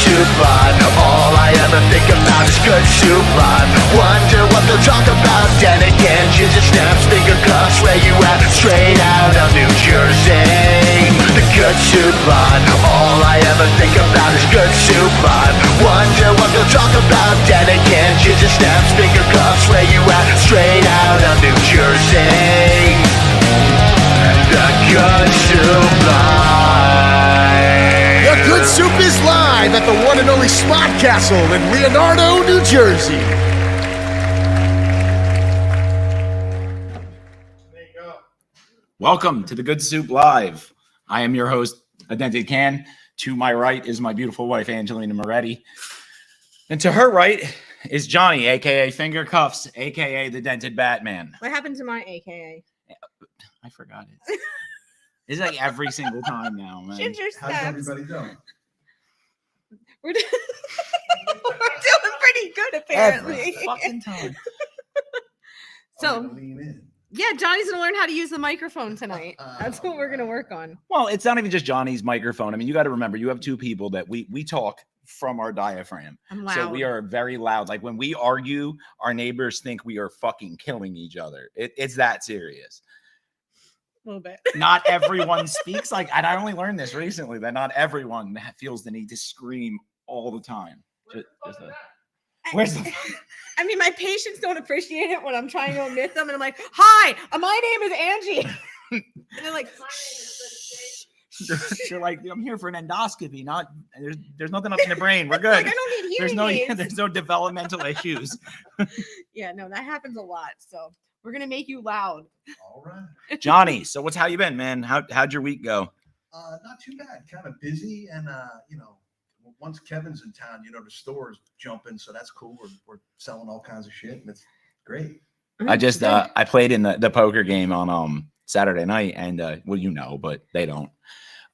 soup on. All I ever think about is good soup on. Wonder what they'll talk about. Then again, ginger snaps, finger cuffs, where you at? Straight out of New Jersey. The good soup on. All I ever think about is good soup on. Wonder what they'll talk about. Then again, ginger snaps, finger cuffs, where you at? Straight out of New Jersey. The Good Soup Live. The Good Soup is live at the one and only Slot Castle in Leonardo, New Jersey. Welcome to the Good Soup Live. I am your host, Adented Can. To my right is my beautiful wife, Angelina Moretti. And to her right is Johnny, a.k.a. Finger Cuffs, a.k.a. the Dented Batman. What happened to my AKA? I forgot it. It's like every single time now, man. Ginger How's snaps. everybody doing? We're doing pretty good, apparently. Every fucking time. So, Lean in. yeah, Johnny's gonna learn how to use the microphone tonight. That's what we're gonna work on. Well, it's not even just Johnny's microphone. I mean, you got to remember, you have two people that we talk from our diaphragm. I'm loud. So we are very loud. Like when we argue, our neighbors think we are fucking killing each other. It's that serious. A little bit. Not everyone speaks like, and I only learned this recently, that not everyone feels the need to scream all the time. Where's the I mean, my patients don't appreciate it when I'm trying to omit them, and I'm like, "Hi, my name is Angie," and they're like, You're like, I'm here for an endoscopy. Not there's nothing up in the brain. We're good. like, I don't need hearing aids. There's no developmental issues. Yeah, no, that happens a lot. So we're gonna make you loud. All right. Johnny, so how you been, man? How'd your week go? Not too bad. Kind of busy, and once Kevin's in town, the store's jumping, so that's cool. We're selling all kinds of shit, and it's great. I just I played in the poker game on Saturday night, and but they don't.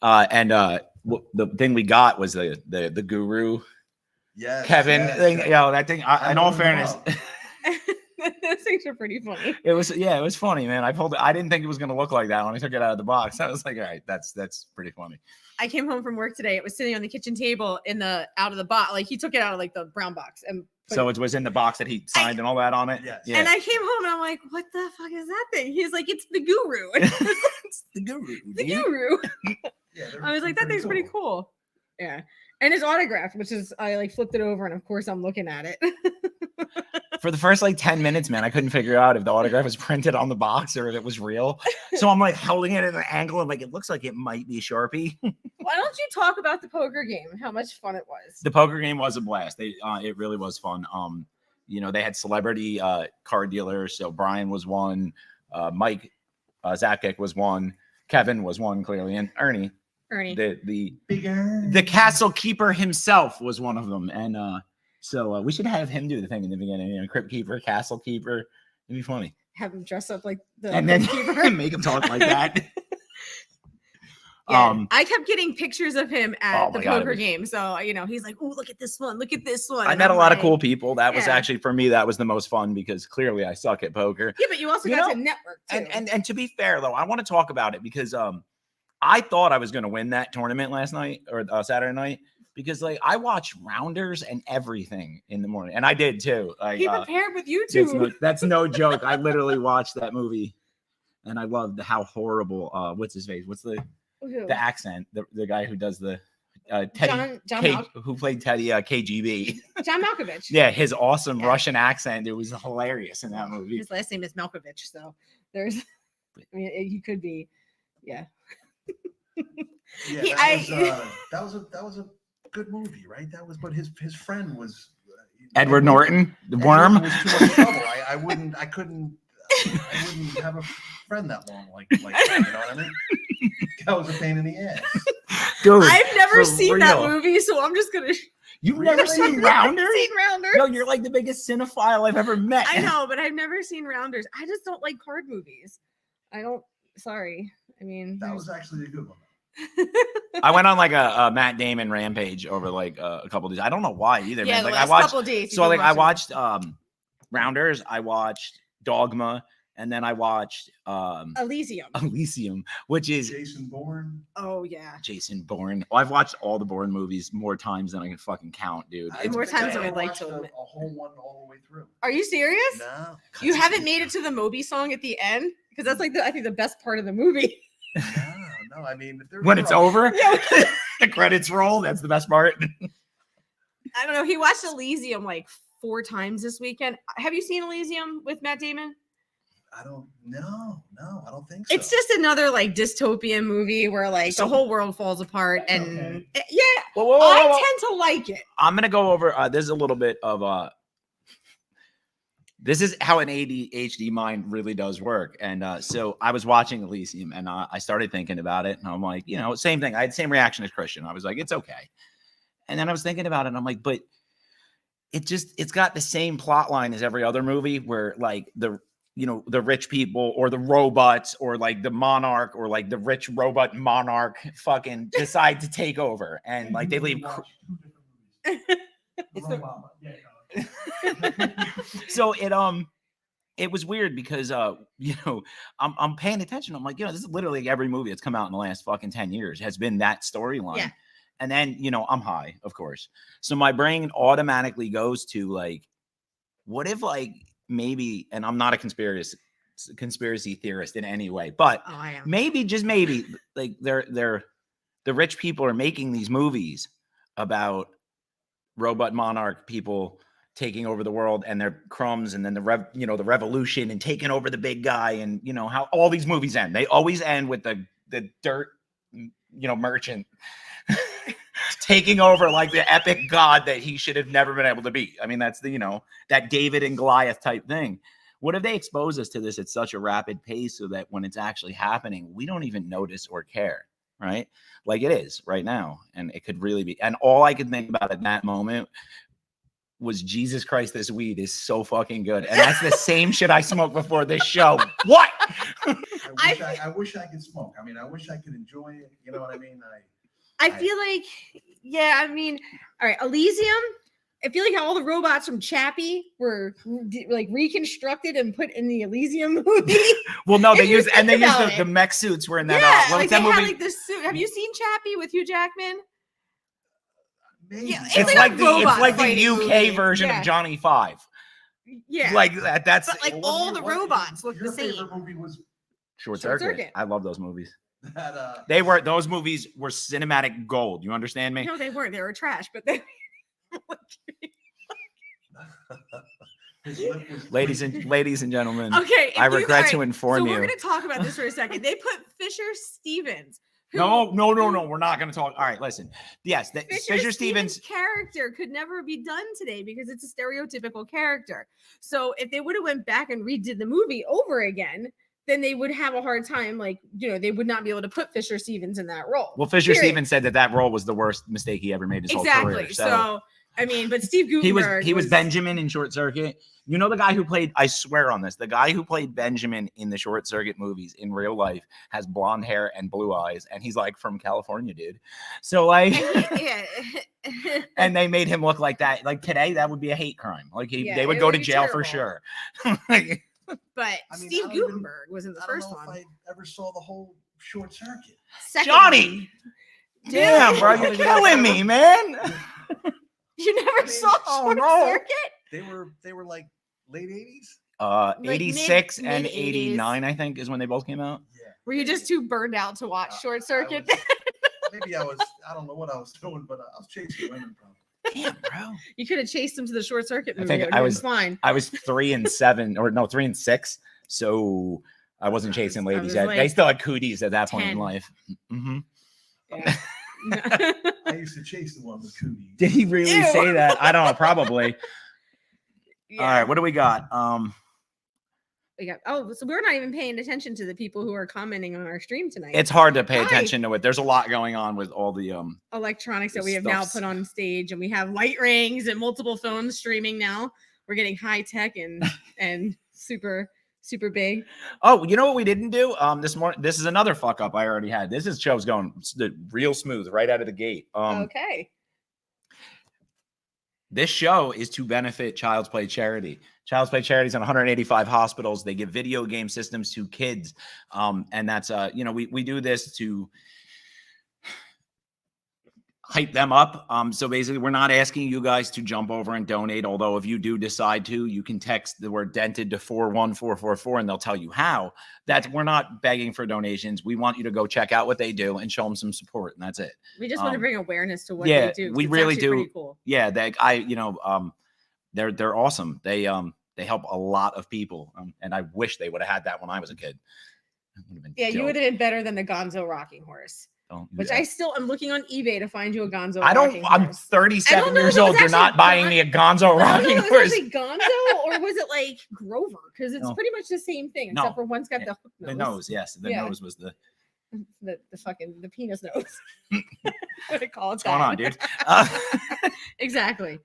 The thing we got was the guru Kevin thing. That thing. In all fairness. Those things are pretty funny. It was funny, man. I didn't think it was gonna look like that when I took it out of the box. I was like, all right, that's pretty funny. I came home from work today. It was sitting on the kitchen table out of the box. Like he took it out of like the brown box and So it was in the box that he signed and all that on it. Yes. Yeah. And I came home and I'm like, what the fuck is that thing? He's like, it's the guru. It's the guru. The dude. guru. Yeah, I was like, that thing's pretty cool. Yeah. And his autograph, which is I like flipped it over and of course I'm looking at it. For the first 10 minutes, man, I couldn't figure out if the autograph was printed on the box or if it was real. So I'm like holding it at an angle and it looks like it might be Sharpie. Why don't you talk about the poker game and how much fun it was? The poker game was a blast. It really was fun. They had celebrity card dealers. So Brian was one, Mike Zapkick was one, Kevin was one clearly, and Ernie. The castle keeper himself was one of them. And so we should have him do the thing in the beginning, crypt keeper, castle keeper. It'd be funny. Have him dress up like the and then keeper. make him talk like that. Yeah, I kept getting pictures of him at the God, poker game. So, he's like, oh, look at this one. Look at this one. I And met a I'm lot of like, cool people. That was yeah. actually, for me, that was the most fun because clearly I suck at poker. Yeah, but you also got to network too. And to be fair, though, I want to talk about it because I thought I was going to win that tournament last night or Saturday night because I watched Rounders and everything in the morning. And I did too. He prepared with YouTube. That's no joke. I literally watched that movie and I loved how horrible, what's his face? What's the accent? The guy who does the Teddy, who played Teddy KGB. John Malkovich. Yeah, his awesome Russian accent. It was hilarious in that movie. His last name is Malkovich. So he could be, yeah. Yeah, that was a good movie, right? That was, but his friend was Edward Norton, the worm. Was too much trouble. I wouldn't have a friend that long, like that, you know what I mean? That was a pain in the ass. Dude, I've never seen that movie, so I'm just gonna. You've never seen Rounders? Seen Rounders? No, you're like the biggest cinephile I've ever met. I know, but I've never seen Rounders. I just don't like card movies. I don't. Sorry. I mean, that was actually a good one. I went on a Matt Damon rampage over a couple of days. I don't know why either. Yeah, man. I watched couple of days. So I watched Rounders. I watched Dogma. and then I watched Elysium. Elysium, which is Jason Bourne. Oh yeah. Jason Bourne. Oh, I've watched all the Bourne movies more times than I can fucking count, dude. I It's more don't think times I than ever I'd like watched to a admit. whole one all the way through. Are you serious? No, You haven't made it to the Moby song at the end because that's like I think the best part of the movie. no. I mean, when it's over, Yeah. the credits roll. That's the best part. I don't know. He watched Elysium like 4 times this weekend. Have you seen Elysium with Matt Damon? I don't. No, I don't think so. It's just another like dystopian movie where like So- the whole world falls apart, That's and okay. yeah, Whoa, whoa, whoa, I whoa. tend to like it. I'm gonna go over. There's a little bit of this is how an ADHD mind really does work. And so I was watching Elysium, and I started thinking about it, and I'm like, same thing. I had the same reaction as Christian. I was like, it's okay. And then I was thinking about it, and I'm like, but it's got the same plot line as every other movie, where like the rich people or the robots or like the monarch or like the rich robot monarch fucking decide to take over, and like they leave. It's the- So it was weird because I'm paying attention. I'm like, this is literally every movie that's come out in the last fucking 10 years has been that storyline. Yeah. And then, I'm high, of course. So my brain automatically goes to like, what if like maybe, and I'm not a conspiracy theorist in any way, but Oh, I am. maybe, just maybe, like the rich people are making these movies about robot monarch people taking over the world and their crumbs, and then the revolution and taking over the big guy, and how all these movies end. They always end with the dirt merchant taking over like the epic god that he should have never been able to be. I mean, that's that David and Goliath type thing. What if they expose us to this at such a rapid pace so that when it's actually happening, we don't even notice or care, right? Like it is right now. And it could really be. And all I could think about at that moment was, Jesus Christ, this weed is so fucking good. And that's the same shit I smoked before this show. What? I wish I could smoke. I mean, I wish I could enjoy it. You know what I mean? I feel like, yeah, I mean, all right, Elysium. I feel like how all the robots from Chappie were like reconstructed and put in the Elysium movie. Well, no, they If you used think about the it. mech suits were in that. Yeah, What like was they that had movie? like this suit. Have you seen Chappie with Hugh Jackman? Maybe. Yeah, it's like like a the robot UK fighting movie. version Yeah. of Johnny Five. Yeah, Like that. That's but like What all year- the what- robots look your the same. favorite movie was Short Short Circuit. Circuit. I love those movies. that. Those movies were cinematic gold. You understand me? No, they weren't. They were trash. But they. His lip was Ladies twitching. and gentlemen, Okay, I regret to so inform we're you. going to talk about this for a second. They put Fisher Stevens. who- No. We're not going to talk. All right, listen. Yes, Fisher Stevens. character could never be done today because it's a stereotypical character. So if they would have went back and redid the movie over again, then they would have a hard time. Like, they would not be able to put Fisher Stevens in that role. Well, Fisher Period. Stevens said that role was the worst mistake he ever made his whole career. Exactly. So I mean, but Steve he Guttenberg was Benjamin in Short Circuit. You know the guy who played, I swear on this, the guy who played Benjamin in the Short Circuit movies in real life has blonde hair and blue eyes, and he's like from California, dude. So like, yeah. and they made him look like that. Like today, that would be a hate crime. Like Yeah, they would it go would to be jail for terrible. sure. Like, But I mean, Steve I don't even- Guttenberg was in the I don't first know one. if I ever saw the whole Short Circuit. Second Johnny! one. Damn, bro, you're killing me, man. You never I mean, saw oh, Short no. Circuit? They were like late 80s. Like 86 and mid-80s. 89, I think, is when they both came out. Yeah. Were you just too burned out to watch Short Circuit? Maybe I don't know what I was doing, but I was chasing women probably. Damn, bro. You could have chased them to the Short Circuit I movie. think It would I have been was- fine. I was 3 and 7, or no, 3 and 6. So I wasn't chasing I ladies was yet. like They still had cooties at that point in 10. life. Hmm. Yeah. I used to chase the one with cooties. Did he really Ew. say that? I don't know. Probably. Yeah. All right. What do we got? So we're not even paying attention to the people who are commenting on our stream tonight. It's hard to pay Hi. attention to it. There's a lot going on with all the Electronics that the we have now stuffs. put on stage, and we have light rings and multiple phones streaming now. We're getting high tech and super big. Oh, you know what we didn't do? This morning. This is another fuck up I already had. This show's going real smooth right out of the gate. Okay. This show is to benefit Child's Play charity. Child's Play charities in 185 hospitals. They give video game systems to kids. And that's, we do this to hype them up. So basically, we're not asking you guys to jump over and donate. Although if you do decide to, you can text the word dented to 41444 and they'll tell you how. We're not begging for donations. We want you to go check out what they do and show them some support. And that's it. We just want to bring awareness to what yeah, they do. 'Cause we it's really actually do. pretty cool. Yeah. They're awesome. They help a lot of people. And I wish they would have had that when I was a kid. Yeah, you would have been better than the Gonzo rocking horse. Don't do Which that. I still am looking on eBay to find you a Gonzo. I don't. rocking I'm horse. 37 know years if it was old. You're not actually buying me a Gonzo I don't rocking know if it horse. was actually Gonzo or was it like Grover? Because it's No. pretty much the same thing, No. except for one's got the hook nose. The nose, yes. The Yeah. nose was the. The penis nose. What I call it. What's going on, that. dude? Exactly.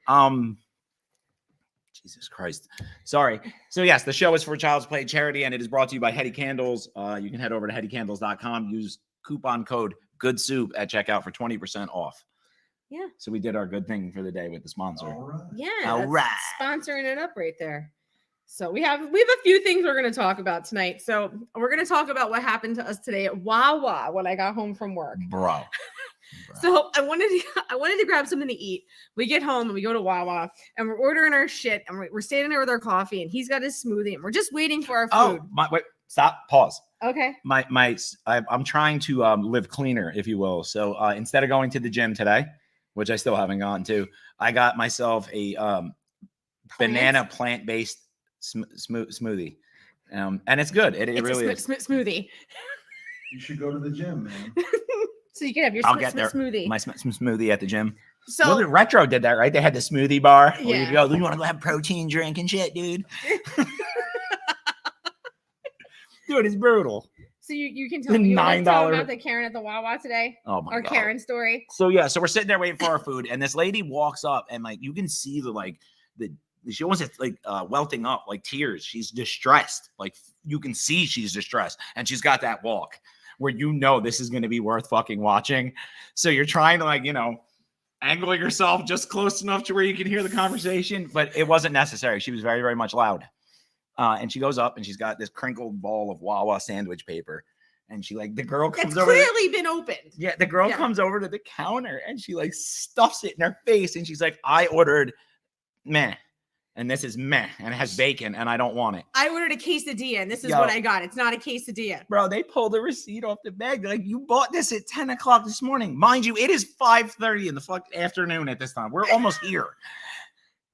Jesus Christ. Sorry. So yes, the show is for Child's Play charity, and it is brought to you by Hetty Candles. You can head over to hettycandles.com. Use coupon code Good Soup at checkout for 20% off. Yeah. So we did our good thing for the day with the sponsor. All right. Yeah. All that's right. Sponsoring it up right there. So we have a few things we're going to talk about tonight. So we're going to talk about what happened to us today at Wawa when I got home from work. Bro. So I wanted to grab something to eat. We get home and we go to Wawa and we're ordering our shit and we're standing there with our coffee and he's got his smoothie and we're just waiting for our food. Wait, stop, pause. Okay. I'm trying to live cleaner, if you will. So instead of going to the gym today, which I still haven't gone to, I got myself a banana plant-based smoothie. And it's good. It It's really a is. smoothie. You should go to the gym, man. So you can have your I'll get there. smoothie. My smoothie at the gym. So Well, the Retro did that, right? They had the smoothie bar. Where Yeah. you go, you want to go have protein drink and shit, dude. Dude, it's brutal. So you can tell The me you wanna tell $9 about the Karen at the Wawa today, Oh my or god. Karen story. So yeah, so we're sitting there waiting for our food, and this lady walks up, and like you can see she almost welting up like tears. She's distressed. Like you can see she's distressed, and she's got that walk where this is going to be worth fucking watching. So you're trying to angle yourself just close enough to where you can hear the conversation, but it wasn't necessary. She was very, very much loud. And she goes up and she's got this crinkled ball of Wawa sandwich paper. And she the girl comes It's over. clearly been opened. Yeah, the girl comes over to the counter and she stuffs it in her face. And she's like, I ordered meh. And this is meh. And it has bacon and I don't want it. I ordered a quesadilla and this is Yo. what I got. It's not a quesadilla. Bro, they pulled the receipt off the bag. They're like, you bought this at 10 o'clock this morning. Mind you, it is 5:30 in the fucking afternoon at this time. We're almost here.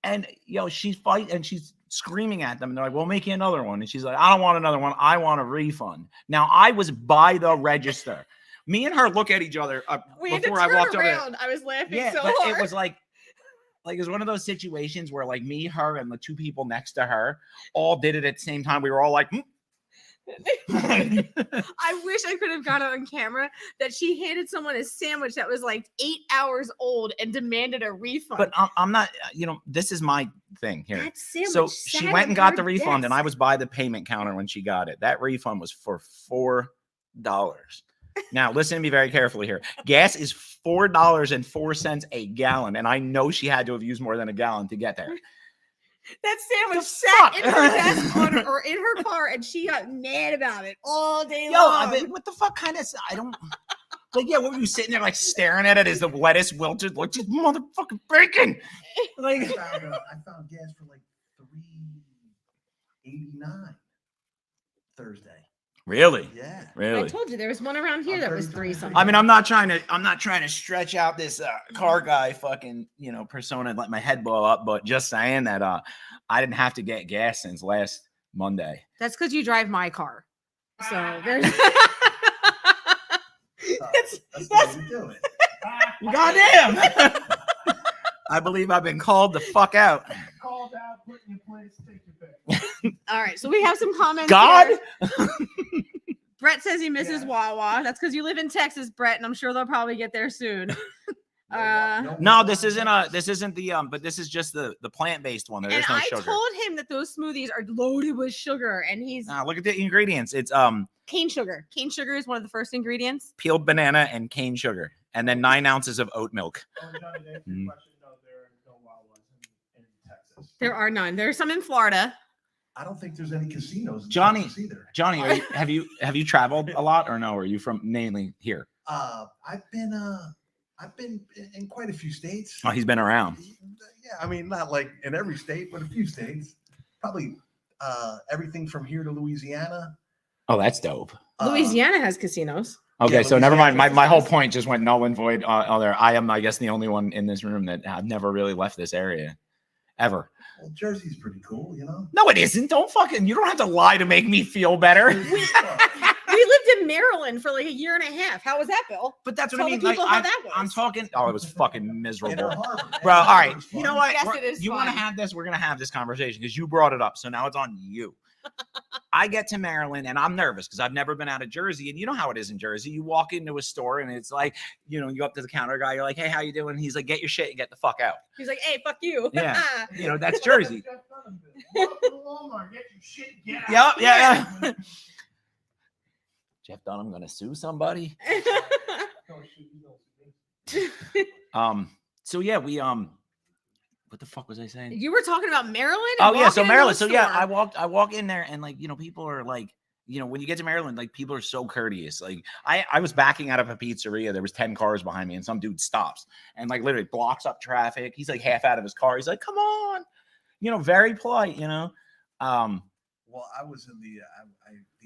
And she's fighting and she's screaming at them. And they're like, we'll make you another one. And she's like, I don't want another one. I want a refund. Now, I was by the register. Me and her look at each other We had to before I turn walked over there. around. I was laughing Yeah, so but hard. it was like it was one of those situations where me, her, and the two people next to her all did it at the same time. We were all like, I wish I could have got it on camera that she handed someone a sandwich that was 8 hours old and demanded a refund. but I'm not, this is my thing here. that sandwich So she sat went on and got her the refund, and I desk. was by the payment counter when she got it. That refund was for $4. Now, listen to me very carefully here. Gas is $4.04 a gallon, and I know she had to have used more than a gallon to get there. That sandwich The sat fuck? in her desk or in her car, and she got mad about it all day Yo, long. what the fuck kind of? I don't. What were you sitting there staring at it as the lettuce wilted? Like, just motherfucking bacon. I found gas for $3.89 Thursday. Really? Yeah. I Really? told you there was one around here that was 3 something. I mean, I'm not trying to stretch out this car guy fucking, persona and let my head blow up, but just saying that I didn't have to get gas since last Monday. That's because you drive my car. So there's That's the way to do it. Goddamn. I believe I've been called the fuck out. Called out, put in your place, take your pick. all right. So we have some comments. God? here. Brett says he misses Yeah. Wawa. That's because you live in Texas, Brett, and I'm sure they'll probably get there soon. No, this isn't the but this is just the plant-based one. And There's no I sugar. told him that those smoothies are loaded with sugar, and he's Look at the ingredients. It's cane sugar. Cane sugar is one of the first ingredients. peeled banana and cane sugar, and then 9 ounces of oat milk. Oh, Johnny, to answer Mm. your question, no, there are no Wawas in Texas. There are none. There's some in Florida. I don't think there's any casinos in Johnny, Texas either. Johnny, have you traveled a lot or no? Or are you from mainly here? I've been in quite a few states. Oh, he's been around. Yeah, I mean, not like in every state, but a few states. Probably everything from here to Louisiana. Oh, that's dope. Louisiana has casinos. Okay, Yeah, so never mind. Louisiana My whole is- point just went null and void. There, I am, I guess, the only one in this room that have never really left this area, ever. Well, Jersey's pretty cool, you know. No, it isn't. Don't fucking. You don't have to lie to make me feel better. Jersey's fun. We lived in Maryland for like a year and a half. How was that, Bill? But that's what Tell I mean. the Like, people how that was. I'm talking. Oh, it was fucking Inner miserable. Harbor. Bro, all right. It's You fun. know what? Yes, We're- it is you want to fun. have this? We're gonna have this conversation because you brought it up. So now it's on you. I get to Maryland and I'm nervous because I've never been out of Jersey, and you know how it is in Jersey. You walk into a store and it's like, you know, you go up to the counter guy. You're like, "Hey, how you doing?" He's like, "Get your shit and get the fuck out." He's like, "Hey, fuck you." Yeah. You know, that's Jersey. Walk to Walmart, get your shit, get Yep. out. Yeah. Jeff Dunham gonna sue somebody. So yeah, we what the fuck was I saying? You were talking about Maryland? Oh yeah, so Walking into Maryland. a So yeah, store. I walk in there and like, you know, people are like, you know, when you get to Maryland, like people are so courteous. Like I was backing out of a pizzeria. There was 10 cars behind me and some dude stops and like literally blocks up traffic. He's like half out of his car. He's like, "Come on." You know, very polite, you know. Well, I was in the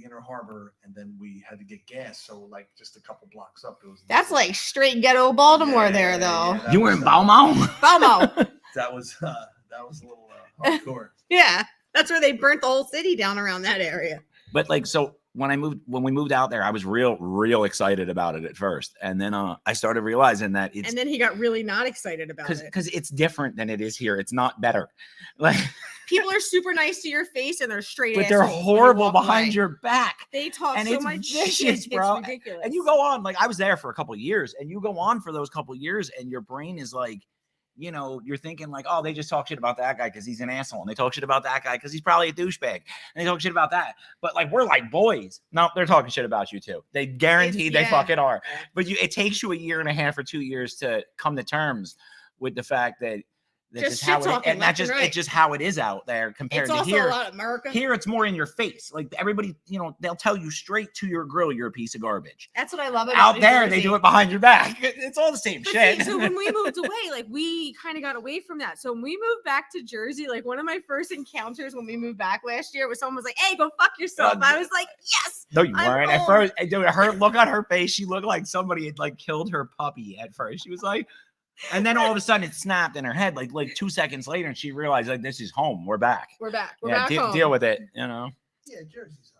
Inner Harbor, and then we had to get gas. So, like, just a couple blocks up, it was. That's like straight ghetto Baltimore Yeah, there, yeah, though. yeah, that You were was, in Balmont? Balmo. That was a little hardcore. Yeah, that's where they burnt the whole city down around that area. But like, so when we moved out there, I was real excited about it at first. And then I started realizing that it's And then he got really not excited about it. because it's different than it is here. It's not better. Like, People are super nice to your face and they're straight but they're assholes when you horrible walk behind away. your back. They talk and so it's much vicious, shit. bro. It's ridiculous. And you go on, like I was there for a couple of years, and you go on for those couple of years, and your brain is like, you know, you're thinking like, oh, they just talk shit about that guy because he's an asshole, and they talk shit about that guy because he's probably a douchebag, and they talk shit about that. But like, we're like boys. No, they're talking shit about you too. They guaranteed they yeah. fucking are. But it takes you a year and a half or 2 years to come to terms with the fact that that's Just how shit it, talking and that left and just right. it's just how it is out there compared It's to also here. a lot of America. Here, it's more in your face. Like everybody, you know, they'll tell you straight to your grill, you're a piece of garbage. That's what I love about Out New there, they Jersey. do it behind your back. It's all the same But shit. see, so when we moved away, like we kind of got away from that. So when we moved back to Jersey, like one of my first encounters when we moved back last year was someone was like, "Hey, go fuck yourself." I was like, "Yes." No, you I'm weren't. At home. first, dude, her look on her face, she looked like somebody had like killed her puppy at first. She was like, and then all of a sudden it snapped in her head, like 2 seconds later, and she realized like this is home. We're back. We're back. We're Yeah, back home. deal with it. You know. Yeah, Jersey's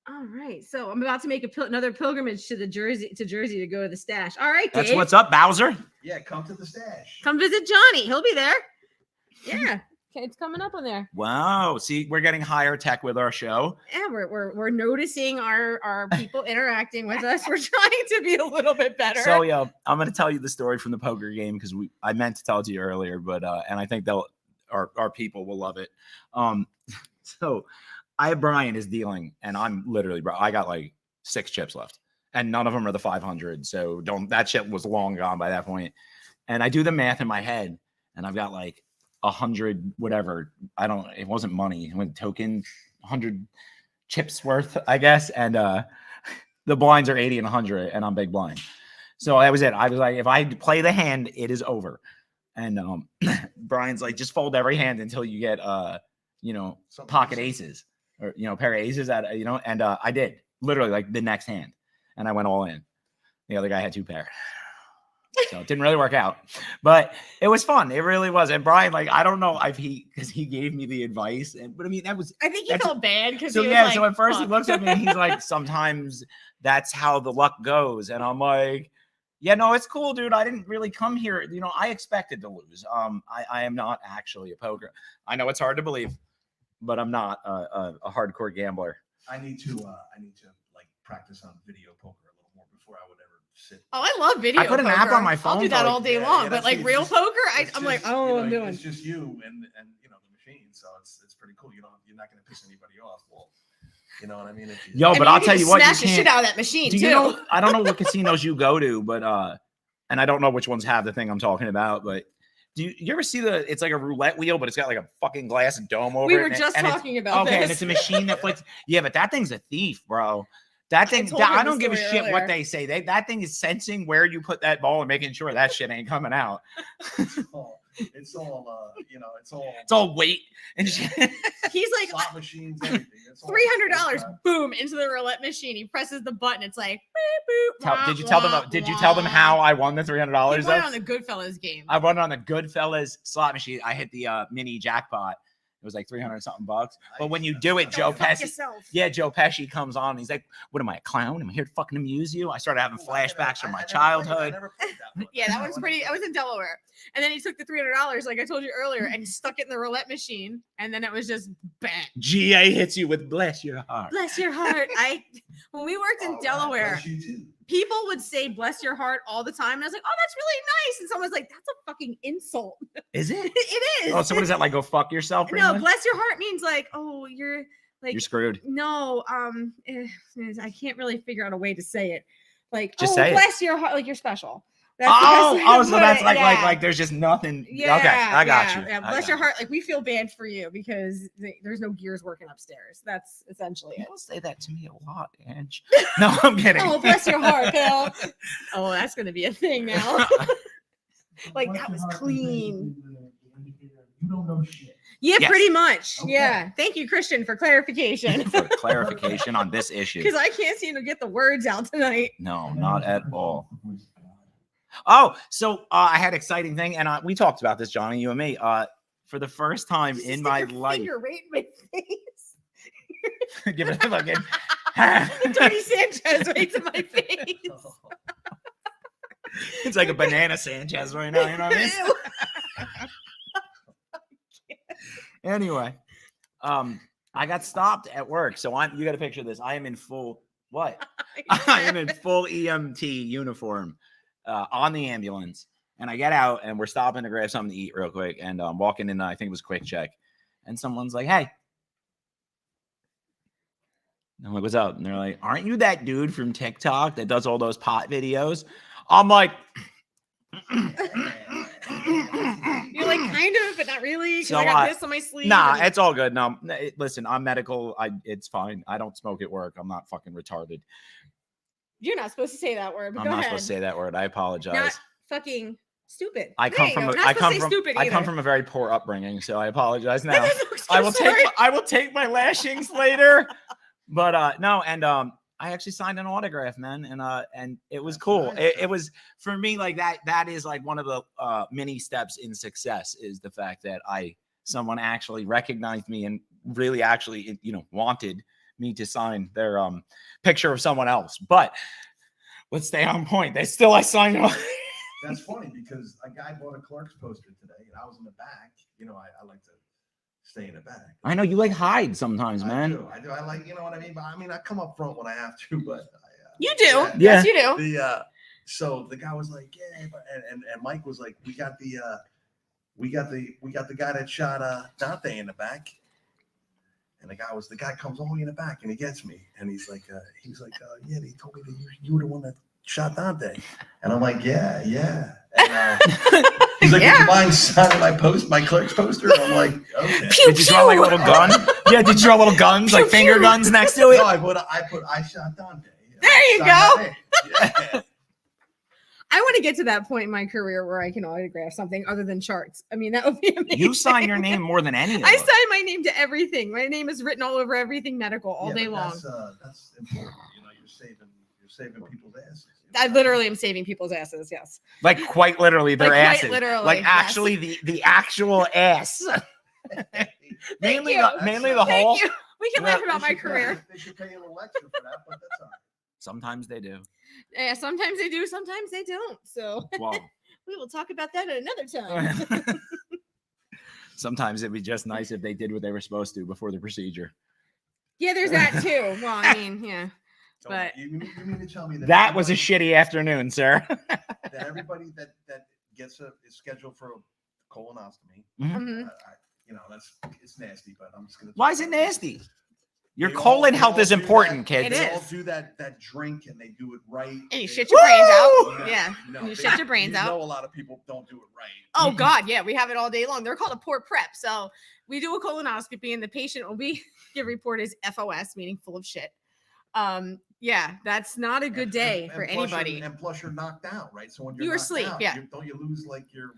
all right. All right. So I'm about to make another pilgrimage to Jersey to go to the stash. All right, That's Dave. what's up, Bowser. Yeah, come to the stash. Come visit Johnny. He'll be there. Yeah. Okay, it's coming up on there. Wow. See, we're getting higher tech with our show. Yeah, we're noticing our people interacting with us. We're trying to be a little bit better. So yeah, I'm gonna tell you the story from the poker game because I meant to tell it to you earlier, but and I think our people will love it. So Brian is dealing, and I'm literally, bro, I got like 6 chips left, and none of them are the 500. So that shit was long gone by that point. And I do the math in my head, and I've got like 100 whatever. It wasn't money. It went token 100 chips worth, I guess. And the blinds are 80 and 100, and I'm big blind. So that was it. I was like, if I play the hand, it is over. And Brian's like, just fold every hand until you get you know, Something pocket decent. aces or, you know, pair of aces that, you know, and I did literally like the next hand, and I went all in. The other guy had 2 pair. So it didn't really work out, but it was fun. It really was. And Brian, like, I don't know if because he gave me the advice, but I mean, that was, I think he that's- felt bad because so he was yeah. like, So at first he "Fuck." looks at me and he's like, sometimes that's how the luck goes. And I'm like, yeah, no, it's cool, dude. I didn't really come here. You know, I expected to lose. I am not actually a poker. I know it's hard to believe, but I'm not a hardcore gambler. I need to like practice on video poker a little more before I would ever sit. Oh, I love video. I put an app poker. on my I'll phone do to, that like- all day Yeah, long, yeah, but that's like it. real It's poker, It's I'm like, just, oh, you know, I'm doing. It's just you and you know the machine, so it's pretty cool. You're not gonna piss anybody off. Well, you know what I mean? If you, Yo, I but mean, I'll you tell can you what, you smash the shit can't. out of that machine Do too. you know? I don't know what casinos you go to, but and I don't know which ones have the thing I'm talking about, but Do you ever see it's like a roulette wheel, but it's got like a fucking glass dome over it? We were and just it's- talking about Okay, and this. it's a machine that flicks. Yeah, but that thing's a thief, bro. That thing, told him I the don't give a story shit what earlier. they say. That thing is sensing where you put that ball and making sure that shit ain't coming out. It's all you know, it's It's all weight and shit. He's like slot machines, everything. It's all- $300, boom, into the roulette machine. He presses the button. It's like, boop, boop, Did you tell them? Did you tell them how I won the He $300? won it on the Goodfellas game. I won it on the Goodfellas slot machine. I hit the mini jackpot. It was like 300 something bucks. But when you do it, Joe Go fuck Pesci. yourself. Yeah, Joe Pesci comes on. And he's like, "What am I, a clown? Am I here to fucking amuse you?" I started having Ooh, I never- flashbacks from I my never played- I childhood. never played that one. Yeah, that one's pretty. I was in Delaware, and then he took the $300, like I told you earlier, and he stuck it in the roulette machine, and then it was just bang. GA hits you with "Bless your heart." Bless your heart. When we worked in All right, Delaware, bless you too. people would say "bless your heart" all the time, and I was like, "Oh, that's really nice," and someone's like, "That's a fucking insult." Is it? It is. Oh, so what is that like? Go fuck yourself? pretty No, much? bless your heart means like, oh, you're like, You're screwed. no, I can't really figure out a way to say it. Like, Just oh, say it. bless your heart, like you're special. That's the Oh, best way to so put that's it, like yeah. there's just nothing. Yeah, Okay, I got yeah, you. Yeah, I bless got your you. heart. Like we feel bad for you because there's no gears working upstairs. That's essentially it. People say that to me a lot, Ange. No, I'm kidding. Oh, bless your heart, Bill. Oh, that's gonna be a thing now. Like that was clean. You don't know shit. Yeah, Yes. pretty much. Okay. Yeah. Thank you, Christian, for clarification. For clarification on this issue. Because I can't seem to get the words out tonight. No, not at all. Oh, so I had an exciting thing, and we talked about this, Johnny, you and me. For the first time in my Stick your life, finger right in my face. give it a fucking. Tony Sanchez right to my face. It's like a banana Sanchez right now. You know what I mean? Ew. Anyway, I got stopped at work, so you got to picture this. I am in full what? I am in full EMT uniform on the ambulance, and I get out, and we're stopping to grab something to eat real quick, and walking in. I think it was Quick Check, and someone's like, "Hey." And I'm like, "What's up?" And they're like, "Aren't you that dude from TikTok that does all those pot videos?" I'm like, You're like kind of, but not really. 'Cause So I got I- this on my sleeve. nah, and- it's all good. No, listen, I'm medical. It's fine. I don't smoke at work. I'm not fucking retarded. You're not supposed to say that word. But I'm go not ahead. supposed to say that word. I apologize. Not fucking stupid. I There come you from go. a, Not I supposed come to say from stupid I come either. from a very poor upbringing, so I apologize That now. doesn't look I will so take sorry. I will take my lashings later. But no, and I actually signed an autograph, man, and it was That's cool. nice, It was for me like that is like one of the many steps in success is the fact that someone actually recognized me and really actually wanted me to sign their picture of someone else. But let's stay on point. I signed it. That's funny because a guy bought a Clerks poster today, and I was in the back. You know, I like to stay in the back. I know you like hide sometimes, man. I do. I like, you know what I mean? But I mean, I come up front when I have to, but You do. Yeah. Yes, you do. So the guy was like, yeah, but, and Mike was like, we got the guy that shot Dante in the back. And the guy comes all the way in the back and he gets me. And he's like, yeah, they told me that you were the one that shot Dante. And I'm like, yeah. And, he's like, Yeah. would you mind signing my Clerks poster? And I'm like, okay. Pew, Did you draw like a little pew. gun? Yeah, did you draw little guns, like Pew, finger pew. guns next to No, it? I shot Dante. There you Signed go. my name. Yeah. I want to get to that point in my career where I can autograph something other than charts. I mean, that would be amazing. You sign your name more than any of I us. sign my name to everything. My name is written all over everything medical all Yeah, day but long. That's important. You know, you're saving people's asses. you know? I literally am saving people's asses. Yes. Like quite literally their Like, quite asses. literally, like yes. actually the actual ass. mainly you. mainly the Thank whole. you. We can Yeah. laugh about They my should pay- career. They should pay you a little extra for that, but that's all right. Sometimes they do. Yeah, sometimes they do, sometimes they don't. So Well, we will talk about that at another time. sometimes it'd be just nice if they did what they were supposed to before the procedure. Yeah, there's that too. Well, I mean, yeah. So But- you mean to tell me that That was a everybody- shitty afternoon, sir. that everybody that gets is scheduled for a colonoscopy. Mhm. It's nasty, but I'm just gonna. Why is it nasty? Your They colon they health is do important, that- kids. It They is. all do that drink and they do it right. And you They- shit your brains Woo! out. Yeah. No, And you they- shit your brains you out. know a lot of people don't do it right. Oh God, yeah, we have it all day long. They're called a port prep. So we do a colonoscopy, and the patient will be get reported as FOS, meaning full of shit. Yeah, that's not a good day And for plus you're- anybody. And plus, you're knocked out, right? So when you're You're knocked asleep, out, yeah. don't you lose like your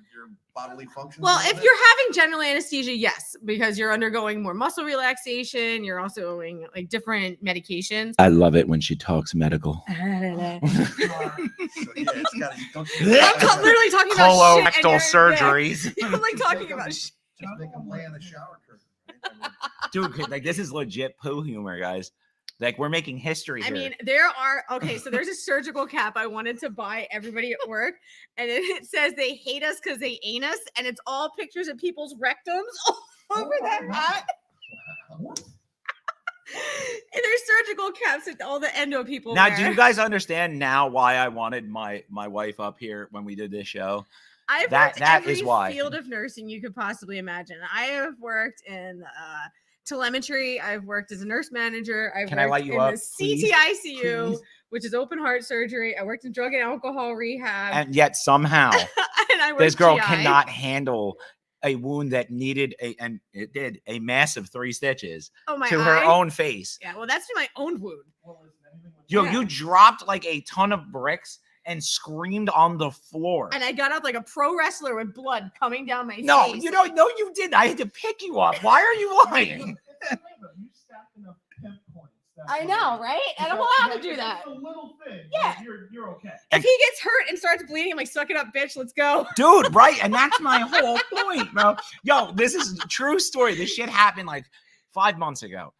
bodily functions? Well, a little if bit? you're having general anesthesia, yes, because you're undergoing more muscle relaxation. You're also doing like different medications. I love it when she talks medical. So, yeah, it's got to. I'm literally talking about shit. and Colorectal you're- yeah. surgeries. I'm like talking about shit. Just make them lay in the shower curtain. Right? I mean, Dude, like this is legit poo humor, guys. Like we're making history I here. mean, so there's a surgical cap I wanted to buy everybody at work, and it says they hate us because they ain't us, and it's all pictures of people's rectums all over that hat. And there's surgical caps that all the endo people Now, wear. do you guys understand now why I wanted my wife up here when we did this show? I've that- worked that every is why. field of nursing you could possibly imagine. I have worked in telemetry. I've worked as a nurse manager. I've Can I worked light you in up, the please? CTICU, Please? which is open heart surgery. I worked in drug and alcohol rehab. And yet somehow and I worked this girl GI. cannot handle a wound that needed a massive 3 stitches Oh, my to her eye? own face. Yeah, well, that's my own wound. Yo, Yeah. you dropped like a ton of bricks and screamed on the floor. And I got up like a pro wrestler with blood coming down my No, face. you don't. No, you didn't. I had to pick you up. Why are you lying? I know, right? And I'm allowed to do that. A little thing. Yeah. You're okay. If he gets hurt and starts bleeding, I'm like, suck it up, bitch. Let's go. Dude, right? And that's my whole point, bro. Yo, this is a true story. This shit happened like 5 months ago.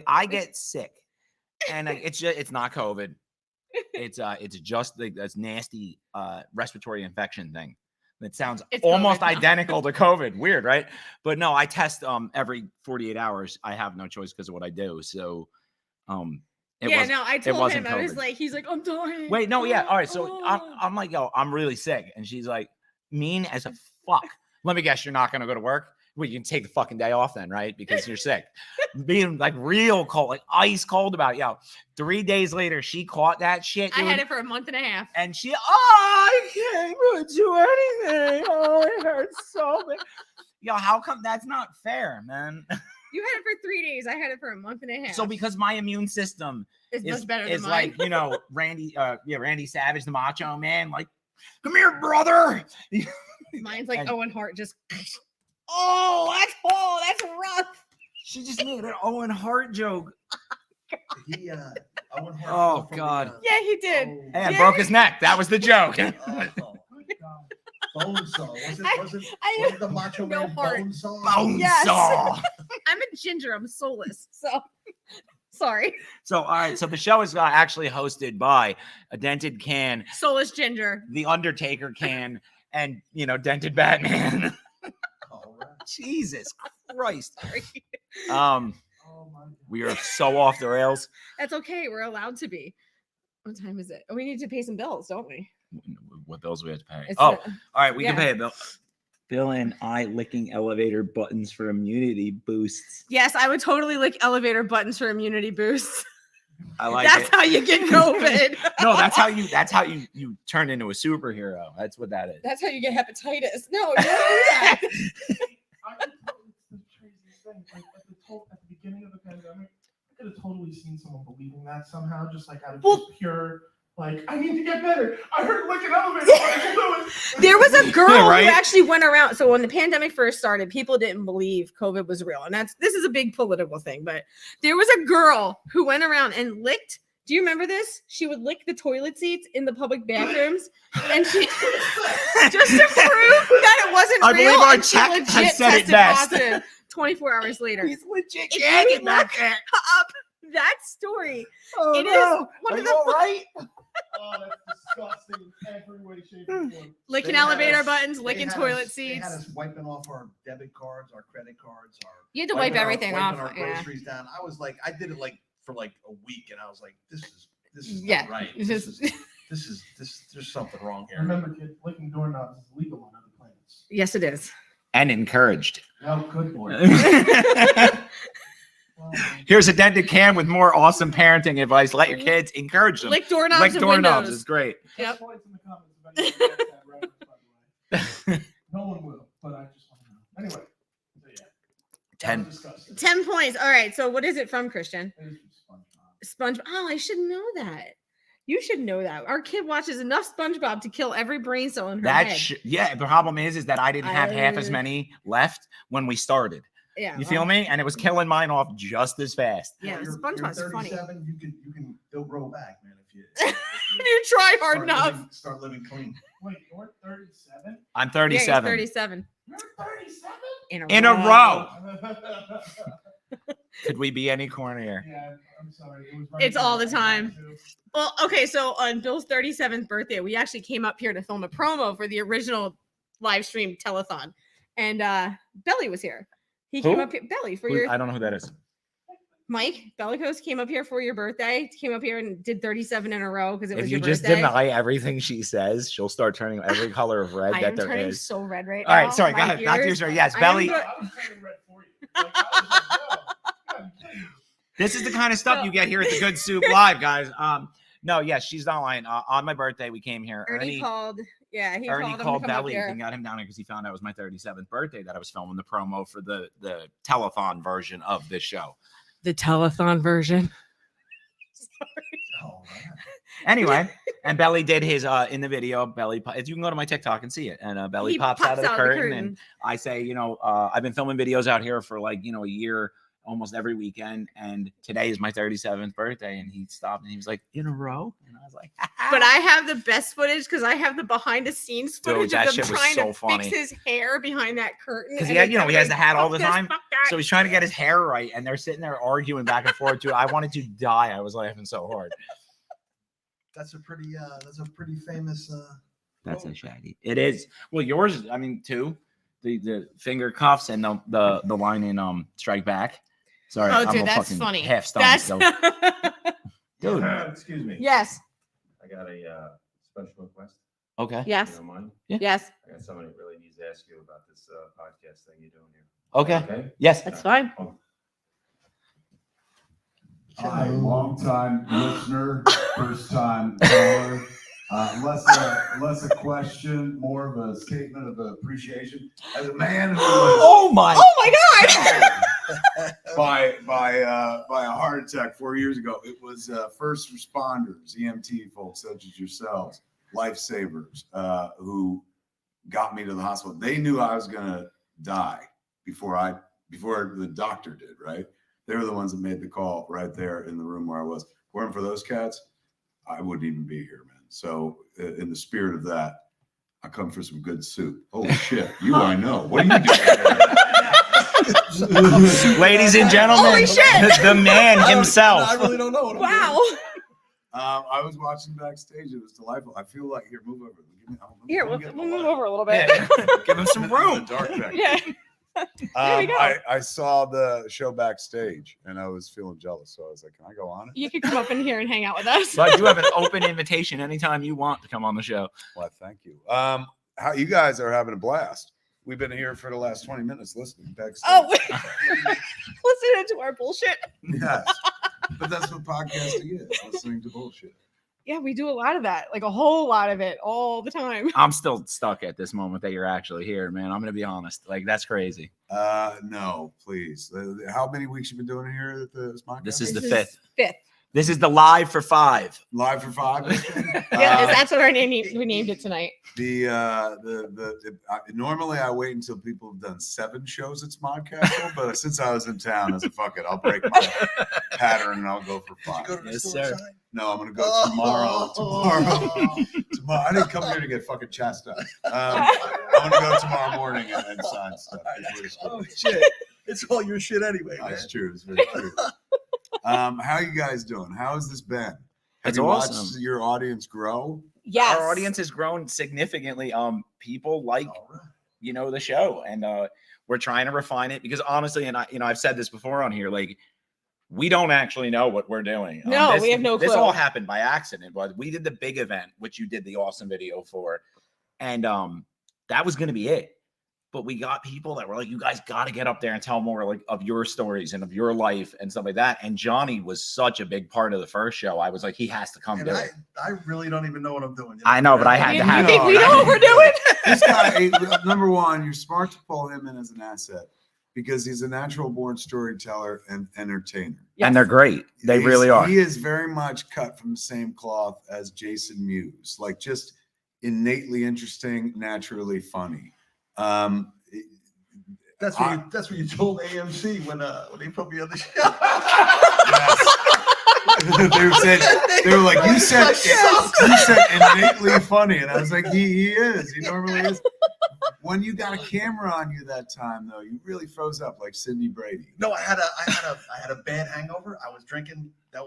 I get sick, and it's not COVID. It's just like this nasty respiratory infection thing. It sounds It's almost COVID now. identical to COVID. Weird, right? But no, I test every 48 hours. I have no choice because of what I do. So it yeah, was no, I told wasn't him. I was COVID. like, he's like, I'm dying. Wait, no, yeah. All right. So Oh. I'm like, yo, I'm really sick. And she's like, mean as a fuck. Let me guess, you're not going to go to work? Well, you can take the fucking day off then, right? Because you're sick. Being like real cold, like ice cold about it. Yo, 3 days later, she caught that shit. I Dude, had it for a month and a half. and she, I can't even do anything. Oh, it hurts so bad. Yo, how come that's not fair, man? You had it for 3 days. I had it for a month and a half. So because my immune system it's is, much better than is mine. like, Randy Savage, the Macho Man, like, come here, brother. Mine's like and- Owen Hart, just. Oh, that's rough. She just made an Owen Hart joke. He, Owen Hart Oh, fell from God. Yeah, he did. And Yeah. broke his neck. That was the joke. Bonesaw. I- Was I- it the Macho no Man heart. Bonesaw? Bone Yes. saw. I'm a ginger. I'm soulless. So sorry. So, all right. So the show is actually hosted by a dented can, Soulless ginger. the Undertaker can, and dented Batman. All right. Jesus Christ. Sorry. Oh my God. We are so off the rails. That's okay. We're allowed to be. What time is it? We need to pay some bills, don't we? What bills we have to pay? It's Oh, not- all right. We can yeah. pay a bill. Bill and I licking elevator buttons for immunity boosts. yes, I would totally lick elevator buttons for immunity boosts. I like That's it. how you get COVID. No, that's how you turn into a superhero. That's what that is. That's how you get hepatitis. No, you don't do that. I could totally, it's the craziest thing. Like at the beginning of the pandemic, I could have totally seen someone believing that somehow, just like out of Well- just pure, like, I need to get better. I heard like an elevator. I can do it. There was a girl Right? who actually went around. So when the pandemic first started, people didn't believe COVID was real. And this is a big political thing, but there was a girl who went around and licked. Do you remember this? She would lick the toilet seats in the public bathrooms. And she just to prove that it wasn't I real. believe our and she tech legit has said it tested best. positive 24 hours later. He's legit If you gagging look back there. up that story. Oh, It is no. one Are of you the all right? Oh, that's disgusting in every way, shape, and form. licking They had elevator us- buttons, they licking had toilet us- They had seats. us wiping off our debit cards, our credit cards, our You had to wipe wiping everything wiping off. our Yeah. groceries down. I was like, I did it like for like a week, and I was like, this is Yeah. not right. This is- There's something wrong here. Remember, kid, licking doorknobs is legal on other planets. Yes, it is. And encouraged. Oh, good boy. Here's Addendum Cam with more awesome parenting advice. Let your kids encourage them. Lick doorknobs Lick and doorknobs windows. is great. Yep. Points in the comments if anyone gets that reference, by the way. No one will, but I just want to know. Anyway, so yeah. 10. Disgusting. 10 points. All right. So what is it from, Christian? It is from SpongeBob. SpongeBob. Oh, I should know that. You should know that. Our kid watches enough SpongeBob to kill every brain cell in her That head. yeah, the problem is that I didn't have half as I- many left when we started. Yeah. You feel me? And it was killing mine off just as fast. Yeah, You're SpongeBob's funny. 37, you can they'll grow back, man. If you, You try hard start enough. start living clean. Wait, you're 37? I'm Yeah, 37 he's 37 You're 37? in a row. Yeah, Could we be any cornier? I'm sorry. It was right It's all the there. time. Well, okay, so on Bill's 37th birthday, we actually came up here to film a promo for the original live stream telethon. And Belly was here. He came Who? up here, Belly, for Who- your I don't know who that is. Mike Bellicose came up here for your birthday. Came up here and did 37 in a row because it If was you your just birthday. deny everything she says, she'll start turning every color of red I that am there turning is. so red right All now. right, sorry, go My ahead. Back to your ears- story. Yes, I am Belly. go- I was turning red for you. Like, I was like, no. God, please. This is the kind of stuff you get here at the Good Soup Live, guys. No, yes, she's not lying. On my birthday, we came here. Ernie called. Yeah, he Ernie called him to called come up Belly here. and got him down here because he found out it was my 37th birthday that I was filming the promo for the telethon version of this show. The telethon version. Oh, man. Anyway, and Belly did his in the video. Belly, you can go to my TikTok and see it. And Belly He pops out of the curtain, and I say, I've been filming videos out here for like a year, almost every weekend, and today is my 37th birthday. And he stopped and he was like, "In a row," and I was like, But I have the best footage because I have the behind the scenes Dude, footage that of them shit was trying so to funny. fix his hair behind that curtain. 'Cause and he had- then he has the hat all "Fuck the this, time, fuck that." so he's trying to get his hair right, and they're sitting there arguing back and forth. Dude, I wanted to die. I was laughing so hard. That's a pretty famous That's a shaggy. It is. Well, yours, I mean, too. The finger cuffs and the line in Strike Back. Sorry, Oh, I'm dude, a that's fucking funny. half stunned That's still. Dude. Excuse me. yes, I got a special request. Okay. You yes, don't mind? yes. I got somebody that really needs to ask you about this podcast thing you're doing here. Okay. Okay? Yes. That's fine. Hi, long time listener, first time caller. Less a question, more of a statement of appreciation. As a man who was Oh my. Oh my god! by a heart attack 4 years ago, it was first responders, EMT folks such as yourselves, lifesavers, who got me to the hospital. They knew I was gonna die before the doctor did, right? They were the ones that made the call right there in the room where I was. If it weren't for those cats, I wouldn't even be here, man. So in the spirit of that, I come for some good soup. Oh shit, you I know. What are you doing? Ladies and gentlemen, Holy shit! the man I himself. really don't know what I'm Wow. I was watching backstage. It was delightful. I feel like here, move over. Give me- Here, let me we'll get move the light. over a little bit. Yeah. Give him some I'm in the room. dark back Yeah. There we go. I saw the show backstage and I was feeling jealous. So I was like, can I go on it? You could come up in here and hang out with us. So I do have an open invitation anytime you want to come on the show. Well, thank you. How you guys are having a blast. We've been here for the last 20 minutes listening backstage. Oh, listening to our bullshit. Yes. But that's what podcasting is, listening to bullshit. Yeah, we do a lot of that, like a whole lot of it all the time. I'm still stuck at this moment that you're actually here, man. I'm gonna be honest. Like that's crazy. No, please. How many weeks you been doing it here at the podcast? This is the This fifth. Fifth. This is the live for 5. Live for 5. Yeah, that's what our name we named it tonight. Normally I wait until people have done 7 shows at Smodcastle, but since I was in town, I said, fuck it, I'll break my pattern and I'll go for 5. Go to the Yes, store sir. sign? No, I'm gonna go tomorrow. Tomorrow. I didn't come here to get fucking chastised. I'm gonna go tomorrow morning and sign stuff. Oh shit! It's all your shit anyway, man. That's true. It's very true. How you guys doing? How has this been? Have It's you watched awesome. your audience grow? Yes. Our audience has grown significantly. People like All right. the show, and we're trying to refine it because honestly, and I've said this before on here, like we don't actually know what we're doing. No, we have no This clue. all happened by accident, but we did the big event, which you did the awesome video for, and that was going to be it. but we got people that were like, you guys got to get up there and tell more like of your stories and of your life and stuff like that. And Johnny was such a big part of the first show. I was like, he has to come And do it. I really don't even know what I'm doing. I know, but I had to have think it. we know what we're doing? This guy, number one, you're smart to pull him in as an asset because he's a natural born storyteller and entertainer. And they're great. They He's- really are. He is very much cut from the same cloth as Jason Mewes, like just innately interesting, naturally funny. That's what you told AMC when they put me on the show. they were like, you said innately funny, and I was like, he is. He normally is. When you got a camera on you that time, though, you really froze up like Cindy Brady. No, I had a bad hangover. I was drinking. That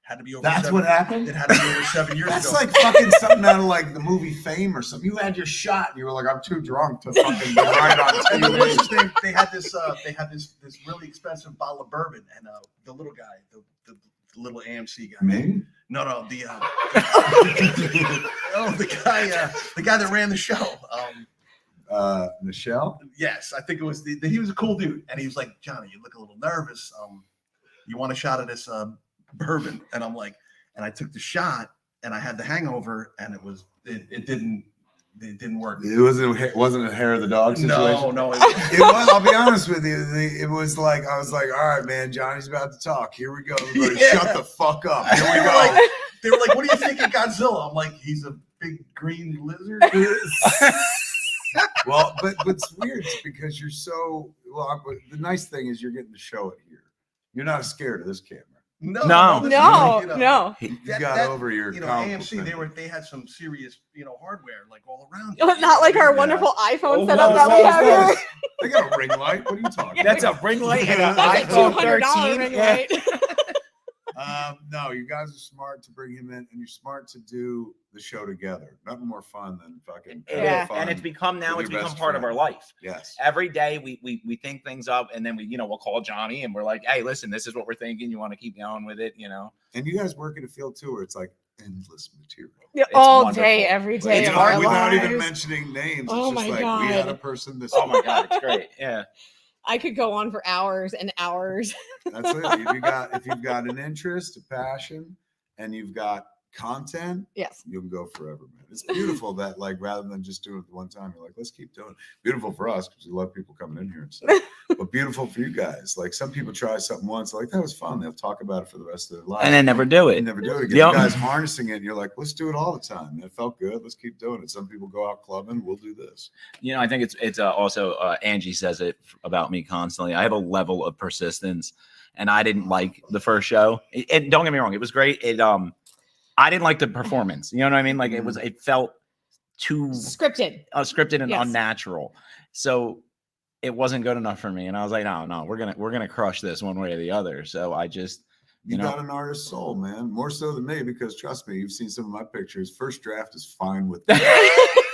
had to be over. That's what happened? It had to be over 7 years That's ago. like fucking something out of like the movie Fame or something. You had your shot, and you were like, I'm too drunk to fucking be right on And the TV. worst thing, they had this really expensive bottle of bourbon, and the little guy, the little AMC guy. Me? No, the the guy that ran the show. Michelle? Yes, I think it was he was a cool dude, and he was like, Johnny, you look a little nervous. You want a shot of this bourbon? And I'm like, and I took the shot, and I had the hangover, and it didn't work. It wasn't a hair of the dog situation. No. It was, I'll be honest with you. It was like, I was like, all right, man, Johnny's about to talk. Here we go. Everybody, Yeah. shut the fuck up. Here we They were go. like, they were like, what do you think of Godzilla? I'm like, he's a big green lizard. Well, but it's weird because you're so the nice thing is you're getting to show it here. You're not scared of this camera. No. No, this is, you know, no. You that- got that- over your You know, comical AMC, thing. they had some serious, hardware like all around. Not like our Yeah. wonderful iPhone Oh, setup no, that we no, have no. here. They got a ring light. What are you talking That's a about? ring light and an That's a iPhone $200 13. ring Yeah. light. No, you guys are smart to bring him in, and you're smart to do the show together. Nothing more fun than fucking It Yeah. is. fun And it's become now, with it's your become best part of our friend. life. Yes. Every day we think things up, and then we'll call Johnny and we're like, hey, listen, this is what we're thinking. You want to keep going with it, And you guys work in a field too where it's like endless material. All wonderful. day, every day It's of hard our without even lives. mentioning names. Oh It's just my like we had God. a person this Oh my god, it's great. Yeah. I could go on for hours and hours. That's it. If you've got an interest, a passion, and you've got content, Yes. you can go forever, man. It's beautiful that like rather than just doing it the one time, you're like, let's keep doing it. Beautiful for us because we love people coming in here and stuff. But beautiful for you guys. Like some people try something once, like that was fun. They'll talk about it for the rest of their life. And then never do and it. never do it again. Yep. You guys harnessing it, and you're like, let's do it all the time. And it felt good. Let's keep doing it. Some people go out clubbing. We'll do this. I think it's also Angie says it about me constantly. I have a level of persistence, and I didn't like the first show. It don't get me wrong, it was great. I didn't like the performance. You know what I mean? Like it felt too Scripted. scripted and Yes. unnatural. So it wasn't good enough for me. And I was like, no, we're gonna crush this one way or the other. So I just You know? got an artist's soul, man. More so than me, because trust me, you've seen some of my pictures. First draft is fine with me.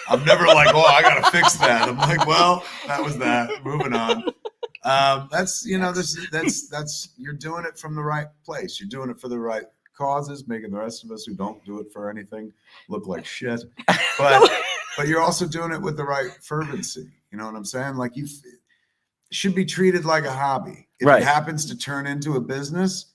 I'm never like, oh, I gotta fix that. I'm like, well, that was that. Moving on. That's you're doing it from the right place. You're doing it for the right causes, making the rest of us who don't do it for anything look like shit. But you're also doing it with the right fervency. You know what I'm saying? Like you should be treated like a hobby. If Right. it happens to turn into a business,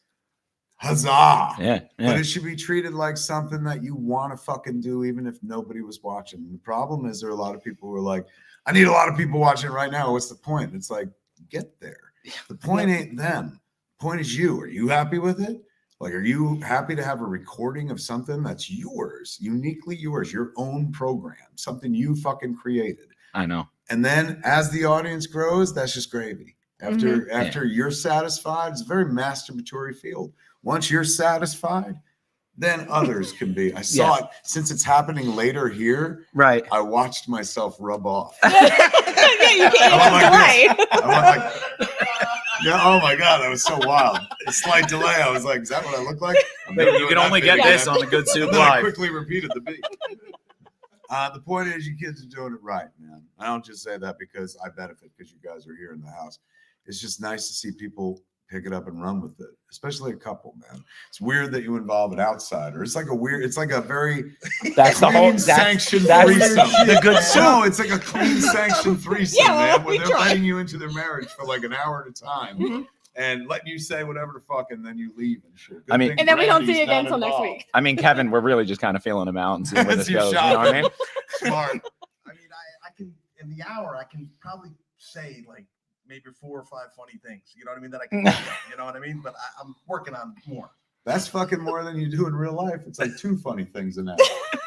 huzzah. yeah. But it should be treated like something that you want to fucking do, even if nobody was watching. The problem is there are a lot of people who are like, I need a lot of people watching right now. What's the point? It's like, get there. The point ain't them. The point is you. Are you happy with it? Like, are you happy to have a recording of something that's yours, uniquely yours, your own program, something you fucking created? I know. And then as the audience grows, that's just gravy. After you're satisfied, it's a very masturbatory field. Once you're satisfied, then others can be. I saw it since it's happening later here. Right. I watched myself rub off. Yeah, you can't I went like delay. I went like, yeah, oh my God, that was so wild. A slight delay. I was like, is that what I look like? I'm never You doing can that only big get again. this on the Good Soup And then I Live. quickly repeated the beat. The point is, you kids are doing it right, man. I don't just say that because I benefit because you guys are here in the house. It's just nice to see people pick it up and run with it, especially a couple, man. It's weird that you involve an outsider. It's like a very That's the whole clean sanctioned that's threesome. the good soup. No, it's like a clean sanctioned threesome, Yeah, well, man, where we they're try. letting you into their marriage for like an hour at a time Mhm. and letting you say whatever the fuck, and then you leave and shit. Good I mean- thing And then we don't see Randy's you again not until next involved. week. I mean, Kevin, we're really just kind of feeling him out and seeing where That's this your goes. You shot. know what I mean? Smart. I mean, I can in the hour I can probably say like maybe 4 or 5 funny things. You know what I mean? That I can. You know what I mean? But I'm working on more. That's fucking more than you do in real life. It's like 2 funny things an hour.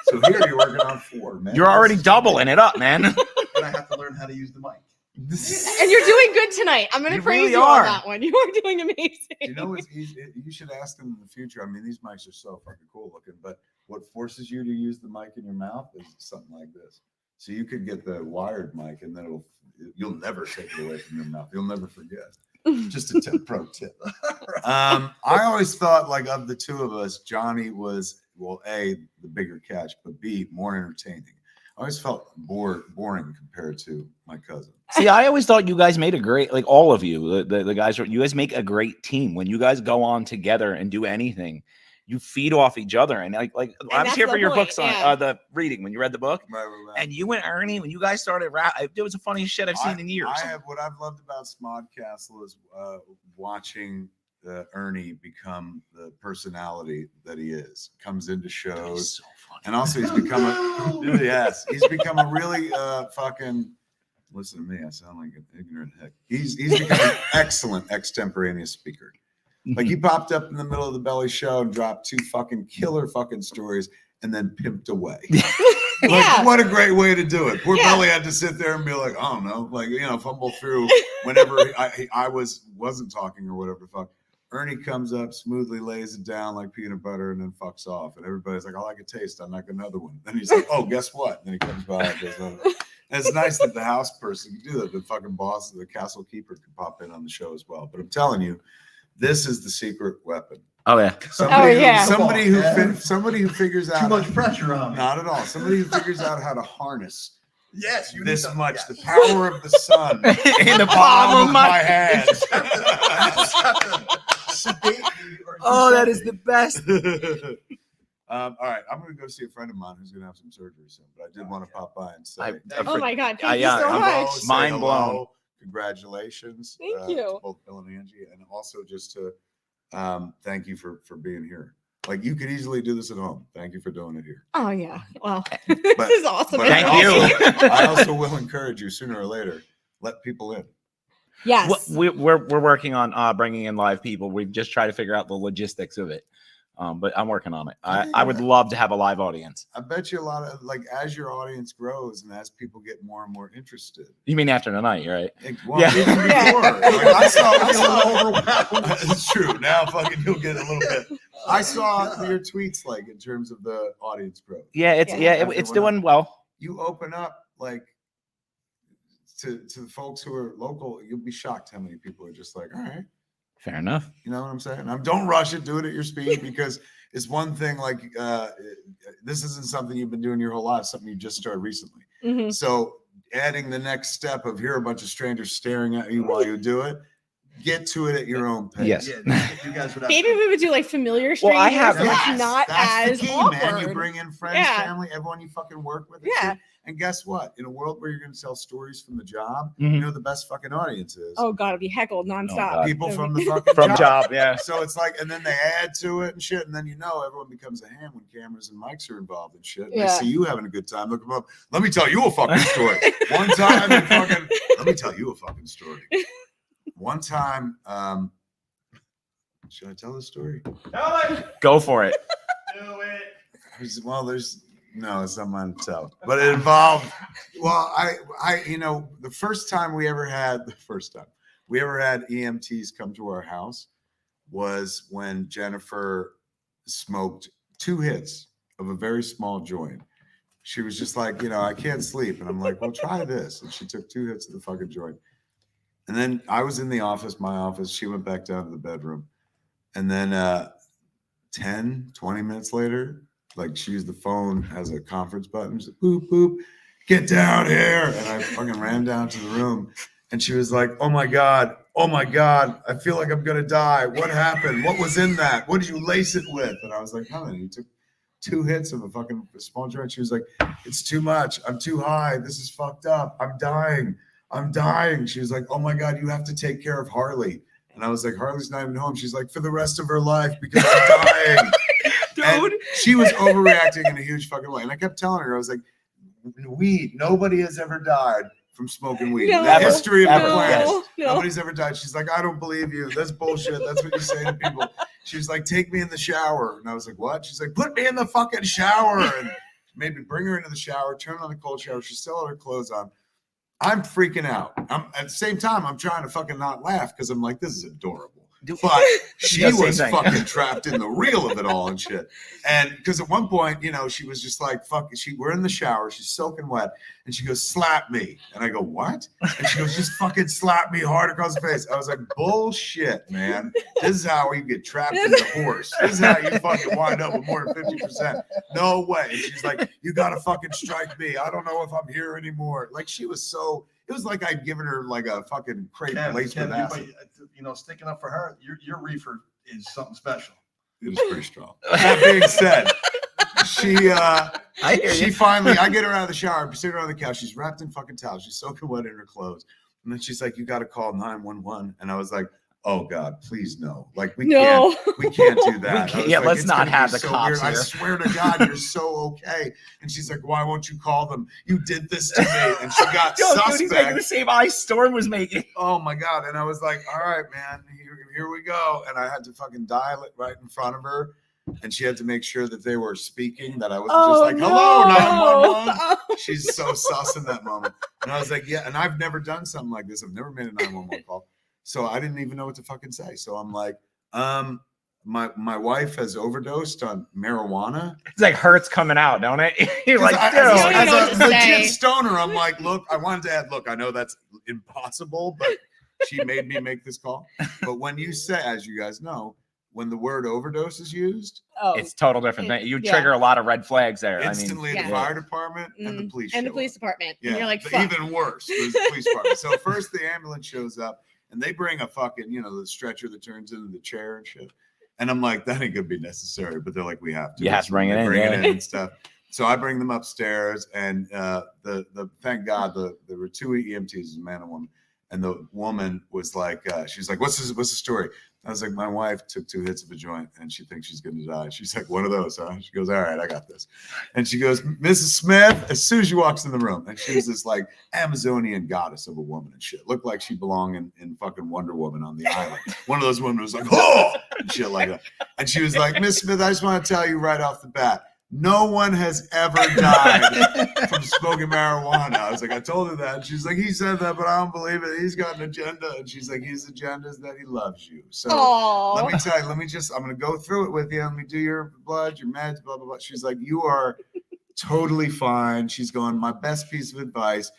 So here you're working on 4, man. You're already doubling it up, man. And I have to learn how to use the mic. And you're doing good tonight. I'm gonna You praise really you are. on that one. You are doing amazing. You know what's easy? You should ask them in the future. I mean, these mics are so fucking cool looking, but what forces you to use the mic in your mouth is something like this. So you could get the wired mic, and then you'll never take it away from your mouth. You'll never forget. Just a pro tip. I always thought, like, of the two of us, Johnny was, well, A, the bigger catch, but B, more entertaining. I always felt boring compared to my cousin. See, I always thought you guys made a great, like all of you, the guys, you guys make a great team. When you guys go on together and do anything, you feed off each other. And like I was that's here for the your point, books on yeah. the reading when you read the book. Right. And you and Ernie, when you guys started it was the funniest shit I've seen in years. What I've loved about Smodcastle is watching Ernie become the personality that he is. Comes into He's shows, so funny. and also he's become he's become a really fucking. Listen to me, I sound like an ignorant heck. He's become an excellent extemporaneous speaker. Like he popped up in the middle of the Belly show and dropped 2 fucking killer fucking stories and then pimped away. Like, Yeah. what a great way to do it. Poor Yeah. Belly had to sit there and be like, I don't know, like, fumble through whenever I wasn't talking or whatever the fuck. Ernie comes up, smoothly lays it down like peanut butter, and then fucks off. And everybody's like, I like a taste. I'd like another one. Then he's like, oh, guess what? And then he comes by and goes, oh. And it's nice that the house person can do that. The fucking boss, the castle keeper, can pop in on the show as well. But I'm telling you, this is the secret weapon. Oh yeah. Somebody, yeah. somebody who Yeah. figures Too out much pressure on me. not at all. Somebody who figures out how to harness Yes, you this need to- much, yes. the power of the sun In the palm of my hand. Just have to sedate me or do Oh, that is something. the best. All right, I'm going to go see a friend of mine who's going to have some surgery soon, but I did want to pop by and say, Oh my God! Yeah, Thank yeah, you so I'm much. say Mind hello, blown. Congratulations. Thank to you. both Bill and Angie, and also just to thank you for being here. Like you could easily do this at home. Thank you for doing it here. Oh yeah. Well, this But- is awesome. but Thank also- you. I also will encourage you sooner or later, let people in. Yes. We're working on bringing in live people. We've just tried to figure out the logistics of it, but I'm working on it. I would love to have a live audience. I bet you a lot of like as your audience grows and as people get more and more interested. You mean after tonight, right? Well, Yeah. even before. Like, I saw it's true. Now fucking you'll get a little bit. I saw your tweets like in terms of the audience growth. Yeah, it's Yeah. it's doing well. You open up like to the folks who are local, you'll be shocked how many people are just like, all right. Fair enough. You know what I'm saying? Don't rush it. Do it at your speed because it's one thing like this isn't something you've been doing your whole life, something you just started recently. Mhm. So adding the next step of here are a bunch of strangers staring at you while you do it, get to it at your own pace. Yes. Yeah, you guys would have Maybe to- we would do like familiar Well, strangers, I have- so it's Yes, not that's as the key, awkward. man. You bring in friends, Yeah. family, everyone you fucking work with. and Yeah. shit. And guess what? In a world where you're going to tell stories from the job, Mhm. you know who the best fucking audience is? Oh God, it'd be heckled nonstop. God. People from the fucking From job, yeah. So it's like, and then they add to it and shit, and then everyone becomes a ham when cameras and mics are involved and shit. And Yeah. They see you having a good time. Look them up. Let me tell you a fucking story. One time, let me tell you a fucking story. One time, should I tell this story? Tell it. Go for it. Do it. No, it's not mine to tell. But it involved. Well, the first time we ever had EMTs come to our house was when Jennifer smoked 2 hits of a very small joint. She was just like, I can't sleep. And I'm like, well, try this. And she took 2 hits of the fucking joint. And then I was in the office, my office. She went back down to the bedroom. And then 10, 20 minutes later, like she used the phone as a conference button. She's like, boop, boop, get down here. And I fucking ran down to the room. And she was like, oh my God, oh my God, I feel like I'm gonna die. What happened? What was in that? What did you lace it with? And I was like, nothing. He took 2 hits of a fucking small joint. She was like, it's too much. I'm too high. This is fucked up. I'm dying. I'm dying. She was like, oh my God, you have to take care of Harley. And I was like, Harley's not even home. She's like, for the rest of her life because I'm dying. And Dude. she was overreacting in a huge fucking way. And I kept telling her, I was like, weed, nobody has ever died from smoking weed. In the No, history of the Ever, planet, no, no. nobody's ever died. She's like, I don't believe you. That's bullshit. That's what you say to people. She's like, take me in the shower. And I was like, what? She's like, put me in the fucking shower. And made me bring her into the shower, turn on the cold shower. She still had her clothes on. I'm freaking out. I'm at the same time, I'm trying to fucking not laugh because I'm like, this is adorable. But she Yeah, same was thing. fucking trapped in the real of it all and shit. And because at one point, she was just like, fuck, we're in the shower, she's soaking wet, and she goes, slap me. And I go, what? And she goes, just fucking slap me hard across the face. I was like, bullshit, man. This is how you get trapped in the horse. This is how you fucking wind up with more than 50%. No way. And she's like, you gotta fucking strike me. I don't know if I'm here anymore. Like she was so. It was like I'd given her like a fucking crate laced with acid. Sticking up for her, your reefer is something special. It is pretty strong. That being said, I hear she you. finally, I get her out of the shower, I sit her on the couch. She's wrapped in fucking towels. She's soaking wet in her clothes. And then she's like, you got to call 911. And I was like, oh God, please no. Like we can't do that. can't- I was yeah, like, let's it's not gonna be have the so cops weird. I here. swear to God, you're so okay. And she's like, why won't you call them? You did this to me. And she got Yo, dude, he's making the suspect. same eye Storm was making. Oh my God. And I was like, all right, man, here we go. And I had to fucking dial it right in front of her. And she had to make sure that they were speaking, that I wasn't just like, hello, 911. Oh, She's so sus in that moment. And I was like, yeah. And I've never done something like this. I've never made a 911 call. So I didn't even know what to fucking say. So I'm like, my wife has overdosed on marijuana. It's like hurts coming out, don't it? You're like, As dude. You don't even know what a to legit say. stoner, I'm like, look, I wanted to add, look, I know that's impossible, but she made me make this call. But when you say, as you guys know, when the word overdose is used, oh. It's total different thing. You Yeah. trigger a lot of red flags there. instantly yeah. the fire department and the police and the show police up. department. Yeah, And you're like, but fuck. even worse was the police department. So first the ambulance shows up and they bring a fucking, the stretcher that turns into the chair and shit. And I'm like, that ain't gonna be necessary. But they're like, we have to. You have to bring it They in, bring yeah. it in and stuff. So I bring them upstairs, and the thank God there were 2 EMTs, a man and woman. And the woman was like, she's like, what's the story? I was like, my wife took 2 hits of a joint and she thinks she's going to die. She's like, one of those, huh? She goes, all right, I got this. And she goes, Mrs. Smith, as soon as she walks in the room, and she was this like Amazonian goddess of a woman and shit. Looked like she belonged in fucking Wonder Woman on the island. One of those women was like, oh, and shit like that. And she was like, Miss Smith, I just want to tell you right off the bat, no one has ever died from smoking marijuana. I was like, I told her that. And she's like, he said that, but I don't believe it. He's got an agenda. And she's like, his agenda is that he loves you. So let me tell you, I'm going to go through it with you. Let me do your blood, your meds, blah, blah, blah. She's like, you are totally fine. She's going, my best piece of advice,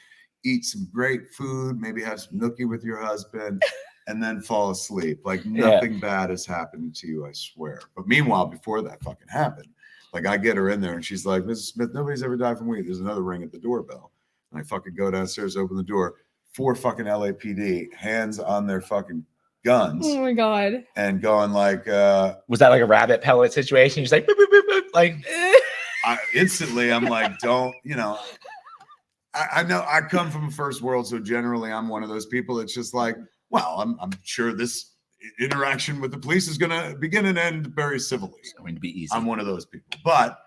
eat some great food, maybe have some nookie with your husband, and then fall asleep. Like nothing bad has happened to you, I swear. But meanwhile, before that fucking happened, like I get her in there and she's like, Mrs. Smith, nobody's ever died from weed. There's another ring at the doorbell. And I fucking go downstairs, open the door, 4 fucking LAPD, hands on their fucking guns, Oh my God. and going like, Was that like a rabbit pellet situation? She's like, boop, boop, boop, boop, like instantly I'm like, don't, I know I come from a first world, so generally I'm one of those people. It's just like, well, I'm sure this interaction with the police is going to begin and end very civilly. it's going to be easy. I'm one of those people, but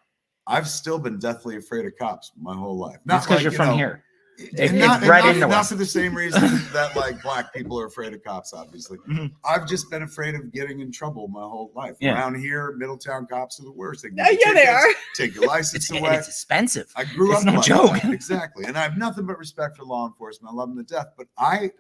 I've still been deathly afraid of cops my whole life. That's because like, you're from here. And It's bred into not us. for the same reason that like black people are afraid of cops, obviously. Mhm. I've just been afraid of getting in trouble my whole life. Yeah. Around here, Middletown cops are the worst. They, Yeah, they are. Take your license It's away. expensive. I grew It's up no like joke. that. Exactly. And I have nothing but respect for law enforcement. I love them to death. But I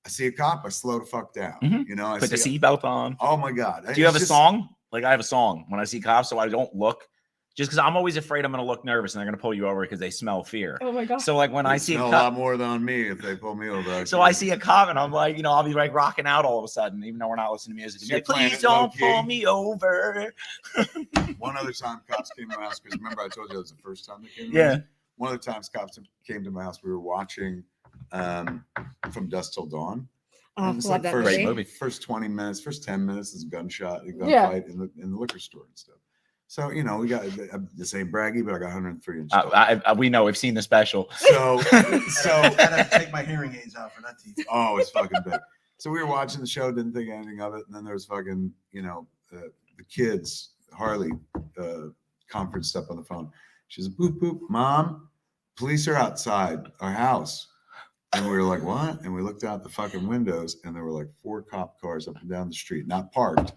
see a cop, I slow the fuck down. Mhm. I Put the see seatbelt on. oh my God. Do you have It's a just- song? Like I have a song when I see cops, so I don't look. Just because I'm always afraid I'm going to look nervous and they're going to pull you over because they smell fear. Oh my God. So like when They I see a smell a cop, lot more than on me if they pull me over. so I see a cop and I'm like, I'll be like rocking out all of a sudden, even though we're not listening to music. So you're Like, playing please it don't low-key. pull me over. One other time cops came to my house, because remember I told you that was the first time they came to my Yeah. house? One of the times cops came to my house, we were watching From Dusk Till Dawn. Oh, And it's love like that first, movie. first 20 minutes, first 10 minutes is a gunshot, a gunfight Yeah. in the liquor store and stuff. So, you know, we got this ain't braggy, but I got 103 inch. We know we've seen the special. So, I'd have to take my hearing aids out for that TV. oh, it's fucking big. So we were watching the show, didn't think anything of it. And then there was fucking, you know, the kids, Harley, conferenced up on the phone. She's boop, boop, Mom, police are outside our house. And we were like, what? And we looked out the fucking windows and there were like 4 cop cars up and down the street, not parked,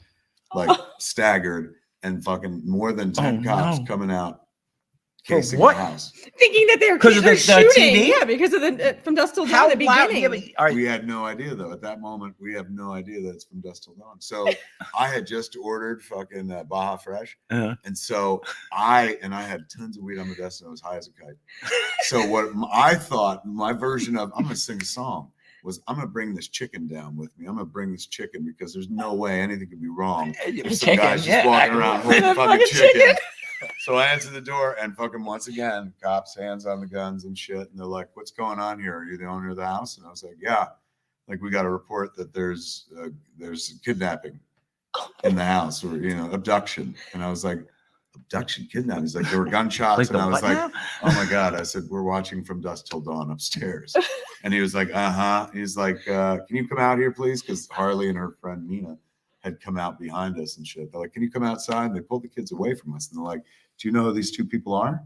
like staggered, and fucking more than 10 cops coming out casing what? the house. Thinking that they're 'Cause of the shooting. TV? Yeah, because of the From Dusk Till Dawn at the loud- beginning. yeah, but- all right. We had no idea though. At that moment, we have no idea that it's From Dusk Till Dawn. So I had just ordered fucking Baja Fresh, and so I had tons of weed on the desk and I was high as a kite. So what I thought, my version of I'm gonna sing a song was I'm gonna bring this chicken down with me. I'm gonna bring this chicken because there's no way anything could be wrong. If some guy's just walking around holding a fucking chicken. So I answer the door and fucking once again, cops, hands on the guns and shit. And they're like, what's going on here? Are you the owner of the house? And I was like, yeah. Like we got a report that there's kidnapping in the house or, you know, abduction. And I was like, abduction, kidnapping? He's like, there were gunshots. Like and the I was what like, now? oh my God. I said, we're watching From Dusk Till Dawn upstairs. And he was like, uh-huh. He's like, can you come out here, please? Because Harley and her friend Nina had come out behind us and shit. They're like, can you come outside? And they pulled the kids away from us. And they're like, do you know who these 2 people are?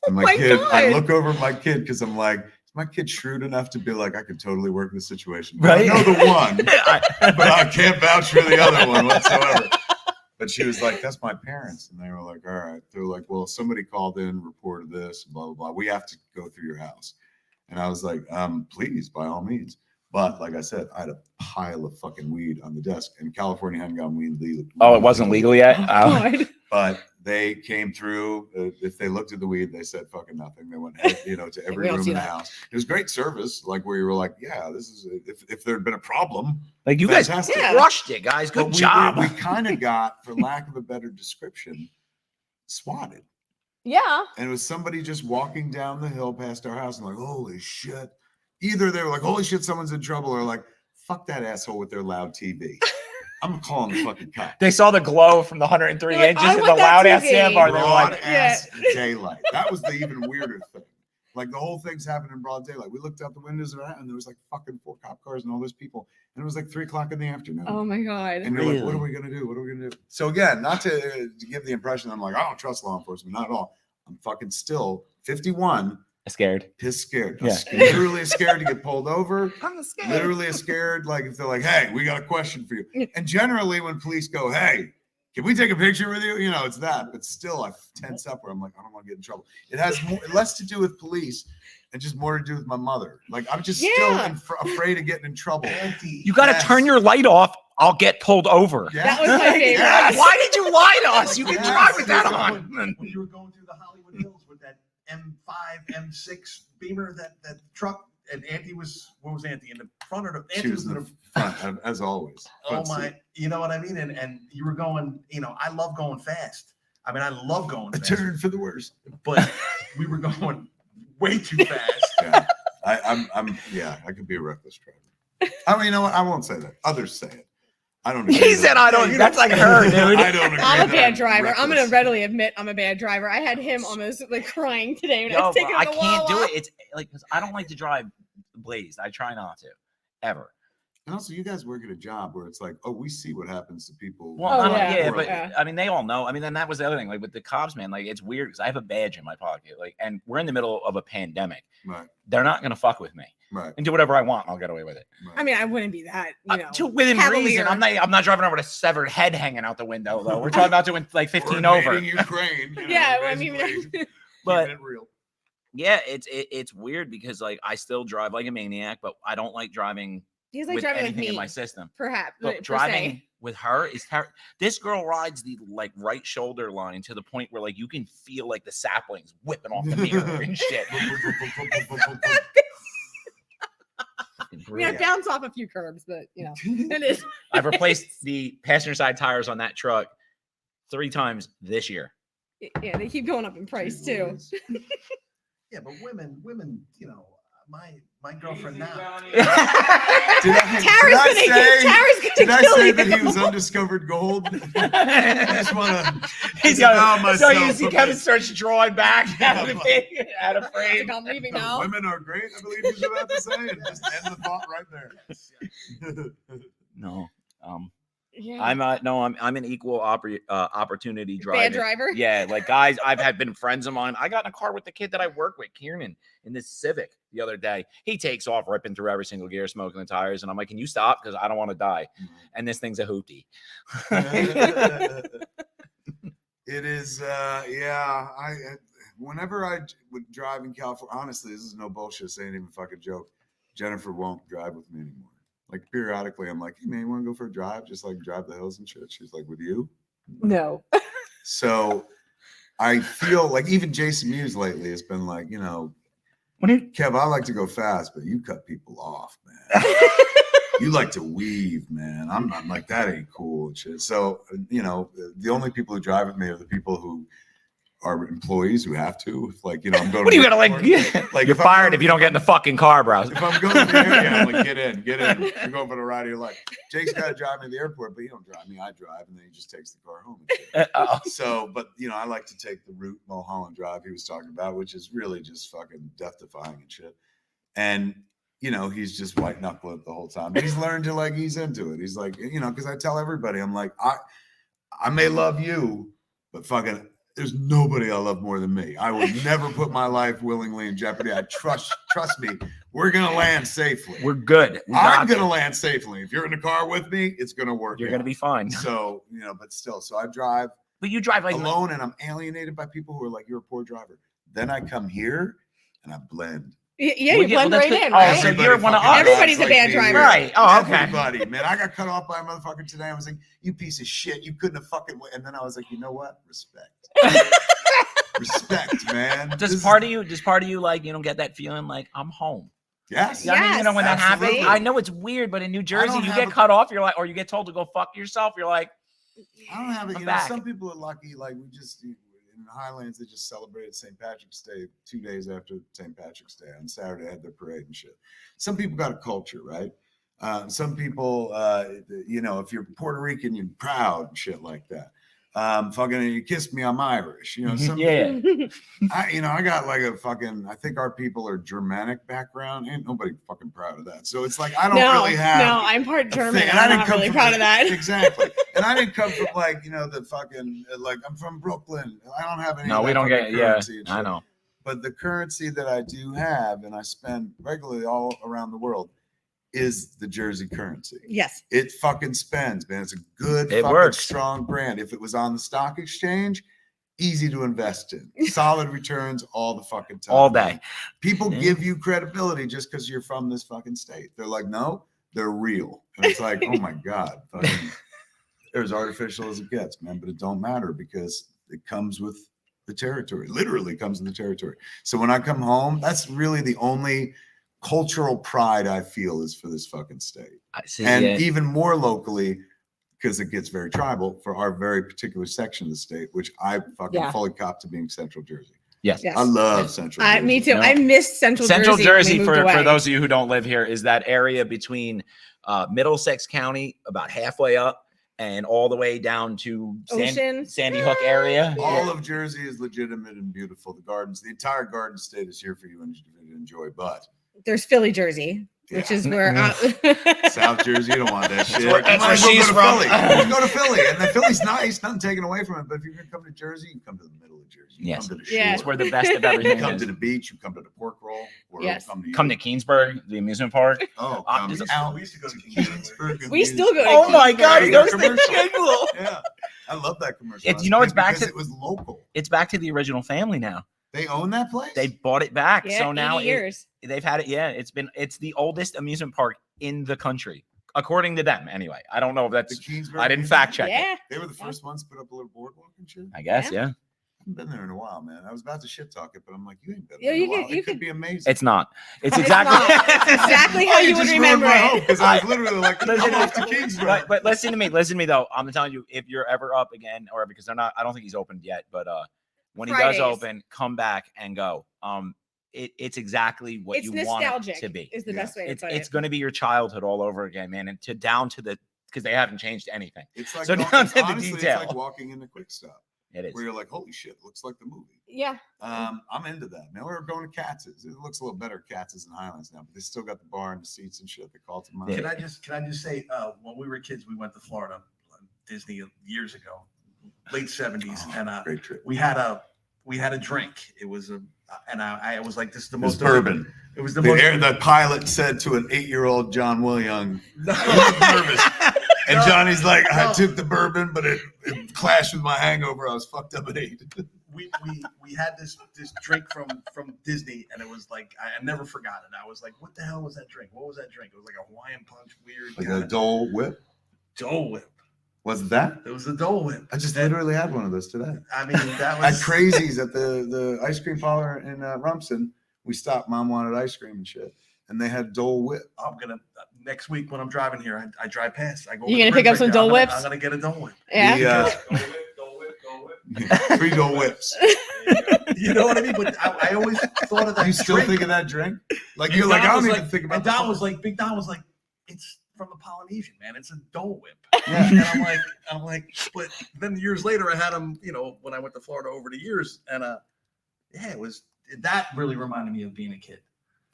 And my kid, I look over at my kid because I'm like, is my kid shrewd enough to be like, I could totally work in this situation? But Right. I know the one, but I can't vouch for the other one whatsoever. But she was like, that's my parents. And they were like, all right. They're like, well, somebody called in, reported this, blah, blah, blah. We have to go through your house. And I was like, please, by all means. But like I said, I had a pile of fucking weed on the desk, and California hadn't gotten weed legal. Oh, it wasn't legal yet? Oh, God. But they came through. If they looked at the weed, they said fucking nothing. They went, you know, to every don't room see in the that. house. It was great service, like where you were like, yeah, this is if there had been a problem, Like you guys fantastic. crushed it, guys. Good But job. We kind of got, for lack of a better description, swatted. Yeah. And it was somebody just walking down the hill past our house and like, holy shit. Either they were like, holy shit, someone's in trouble, or like, fuck that asshole with their loud TV. I'm calling the fucking cop. They saw the glow from the 103 They're like, inches "I in the want that loud ass TV." sandbar. They were Broad like, ass daylight. That was the even weirder thing. Like the whole thing's happening in broad daylight. We looked out the windows of that and there was like fucking 4 cop cars and all those people. And it was like 3 o'clock in the afternoon. Oh my God. And you're like, what Really? are we gonna do? What are we gonna do? So again, not to give the impression I'm like, I don't trust law enforcement, not at all. I'm fucking still 51, scared. piss scared. Yeah. Literally scared to get pulled over. I'm scared. Literally scared, like if they're like, hey, we got a question for you. And generally when police go, hey, can we take a picture with you? You know, it's that. But still I tense up where I'm like, I don't want to get in trouble. It has less to do with police and just more to do with my mother. Like I'm just still afraid of getting in trouble. You got to turn your light off. I'll get pulled over. That was my favorite. Yes. Why did you lie to us? You can Yes. drive with that When on. you were going through the Hollywood Hills with that M5, M6 Beamer, that truck, and Auntie was, where was Auntie? In the front or the, She Auntie was was in in the the, front, as always. oh Front my, seat. you know what I mean? And you were going, you know, I love going fast. I mean, I love going A fast, turn for the worst. but we were going way too fast. Yeah. I could be a reckless driver. I mean, you know what? I won't say that. Others say it. I don't agree. He with said, that. I don't. That's like her, dude. I don't agree. I'm a that bad driver. I'm gonna reckless. readily admit I'm a bad driver. I had him almost like crying today when I Yo, was but taking I him to can't do Wawa. it. It's like, because I don't like to drive blazed. I try not to, ever. And also, you guys work at a job where it's like, oh, we see what happens to people. Well, Oh, I don't, yeah. yeah, but Yeah. I mean, they all know. I mean, then that was the other thing. Like with the cops, man, like it's weird because I have a badge in my pocket. Like, and we're in the middle of a pandemic. Right, They're not gonna fuck with me right, and do whatever I want. I'll get away with it. right. I mean, I wouldn't be that, you know. To within cavalier. reason. I'm not driving over with a severed head hanging out the window though. We're talking about doing like 15 We're over. invading Ukraine. You know, Yeah, well, I mean, basically, But keeping it real. yeah, it's weird because like I still drive like a maniac, but I don't like driving he's like with driving with anything me, in my system. perhaps. But per driving se. with her is this girl rides the like right shoulder line to the point where like you can feel like the saplings whipping off the mirror and shit. I mean, I bounce off a few curbs, but you know, it is. I've replaced the passenger side tires on that truck 3 times this year. Yeah, they keep going up in price too. Jeez. Yeah, but women, you know, my girlfriend now. Did I Tara's gonna kill say you. that he was undiscovered gold? I just want to. He's got. so you see Kevin starts drawing back out of frame. I'm leaving now. Women are great. I believe he's about to say, and just end the thought right there. No, Yeah. I'm an equal opportunity driver. Bad driver. Yeah, like guys, I've been friends of mine. I got in a car with the kid that I work with, Kieran, in this Civic the other day. He takes off ripping through every single gear, smoking the tires, and I'm like, "Can you stop? Because I don't want to die." And this thing's a hoopty. It is, whenever I would drive in California, honestly, this is no bullshit. This ain't even a fucking joke. Jennifer won't drive with me anymore. Like periodically, I'm like, "Hey man, you want to go for a drive? Just like drive the hills and shit." She's like, "With you?" No. So I feel like even Jason Mewes lately has been like, Kev, I like to go fast, but you cut people off, man. You like to weave, man. I'm not like, that ain't cool and shit. So, the only people who drive with me are the people who are employees who have to. Like, I'm going. What are you gonna like? Like, You're fired if you don't get in the fucking car, bro. If I'm going to the airport, I'm like, get in. You're going for the ride of your life. Jake's got to drive me to the airport, but he don't drive me. I drive, and then he just takes the car home. And shit. So, but I like to take the route Mulholland Drive he was talking about, which is really just fucking death-defying and shit. And he's just white knuckle it the whole time. But he's learned to like ease into it. He's like, because I tell everybody, I'm like, I may love you, but fucking. There's nobody I love more than me. I would never put my life willingly in jeopardy. I trust me. We're going to land safely. We're good. I'm going to land safely. If you're in the car with me, it's going to work. You're going to be fine. So, but still, so I drive But you drive like alone and I'm alienated by people who are like, "You're a poor driver." Then I come here and I blend. Yeah, Well, you blend that's right good. in, Oh, right? so Everybody you're one of fucking us. Everybody's drives a bad me driver. here. Right. Oh, okay. Everybody, man. I got cut off by a motherfucker today. I was like, "You piece of shit. You couldn't have fucking." And then I was like, "You know what? Respect." Respect, man. Does part of you like, get that feeling like I'm home? Yes. Yeah, I mean, when that happens, absolutely. I know it's weird, but in New Jersey, don't you have get cut off, you're like, or you get told to go fuck yourself, you're like, I don't have it. I'm back. Some people are lucky. Like we just in the Highlands, they just celebrated St. Patrick's Day 2 days after St. Patrick's Day. On Saturday, they had their parade and shit. Some people got a culture, right? Some people, if you're Puerto Rican, you're proud and shit like that. Fucking, you kissed me, I'm Irish. Some, yeah. I got like a fucking. I think our people are Germanic background. Ain't nobody fucking proud of that. So it's like I don't really have. No, I'm part a German. thing. And I'm I didn't not come really from proud of that. Exactly. And I didn't come from like the fucking like I'm from Brooklyn. I don't have any. No, of we that don't fucking get. Yeah, currency and I shit. know. But the currency that I do have, and I spend regularly all around the world, is the Jersey currency. Yes. It fucking spends, man. It's a good, It fucking works. strong brand. If it was on the stock exchange, easy to invest in. Solid returns all the fucking time. All day. People Yeah. give you credibility just because you're from this fucking state. They're like, no, they're real. And it's like, oh my God. Fucking, they're as artificial as it gets, man. But it don't matter because it comes with the territory. Literally comes with the territory. So when I come home, that's really the only cultural pride I feel is for this fucking state. I see. And Yeah. even more locally, because it gets very tribal for our very particular section of the state, which I fucking Yeah. fully cop to being Central Jersey. Yes. Yes. I love Central Jersey. Me too. No. I miss Central Jersey. Central when Jersey, we for moved away. those of you who don't live here, is that area between Middlesex County, about halfway up, and all the way down to Ocean. Sandy Hook area. All of Jersey is legitimate and beautiful. The gardens, the entire garden state is here for you and to enjoy. But There's Philly, Jersey, which Yeah. is where South Jersey, you don't want that shit. where- that's You might where as well she's go to from. Philly. You go to Philly, and the Philly's nice. Nothing taken away from it. But if you're gonna come to Jersey, you come to the middle of Jersey. You Yes. come to the Yeah. shore. It's where the best of You everything come is. to the beach. You come to the pork roll. Or Yes. Come to Keensburg, the amusement park. Oh, Uh, come does- out we used to go to Keensburg. we still go to Oh my God, he Keensburg. goes to Commercial. Kingle. Yeah, I love that commercial. It's- you know, it's back because to- it was local. It's back to the original family now. They own that place. They bought it back, Yeah, so now 80 years. they've had it. Yeah, it's the oldest amusement park in the country, according to them. Anyway, I don't know if the that's. Keensburg. I didn't Museum. fact check it. Yeah. They were the first ones to put up a little boardwalk and shit. I guess, yeah. I haven't been there in a while, man. I was about to shit talk it, but I'm like, you ain't been Yeah, there in you a while. could- you It could could- be amazing. It's not. It's It's exactly. not. It's exactly how you would remember it. Because I was literally like, Listen, I'm off to Keensburg. but listen to me though. I'm telling you, if you're ever up again, or because they're not, I don't think he's opened yet. But when he Fridays. does open, come back and go. it's exactly what It's you want it nostalgic. to be. Is the Yeah. best way to put It's it. going to be your childhood all over again, man, and down to the because they haven't changed anything. It's like So walking- down to the honestly, detail. It's like walking into Quick Stop, It is. where you're like, holy shit, looks like the movie. Yeah. I'm into that. Man, we were going to Katz's. It looks a little better at Katz's and Highlands now, but they still got the bar and the seats and shit. They call it to mind. Can I just say, when we were kids, we went to Florida, Disney years ago, late 70s, and Great trip. we had a drink. It was I was like, this is the It was most bourbon. It was the The, most the pilot said to an 8-year-old John Williams, he was nervous. And Johnny's like, I took the bourbon, but it clashed with my hangover. I was fucked up at 8. we had this drink from Disney, and it was like I never forgot it. I was like, what the hell was that drink? What was that drink? It was like a Hawaiian punch, weird Like kind a of Dole Whip. Dole Whip. Wasn't that? It was a Dole Whip. I just literally had one of those today. I mean, that At was Crazy's at the ice cream parlor in Rumson. We stopped. Mom wanted ice cream and shit. And they had Dole Whip. I'm gonna next week when I'm driving here, I drive past. I go. You to the gonna pick up fridge some right Dole there. Whips? I'm gonna get a Dole Whip. Yeah. The, 3 Dole Whips. You know what I mean? But I always thought of that. You still drink. think of that drink? Like And you're like, Don I was don't even like- think about And that. Don was like, Big Don was like, it's from the Polynesian, man. It's a Dole Whip. Yeah. And I'm like, but then years later, I had him. You know, when I went to Florida over the years, and yeah, that really reminded me of being a kid.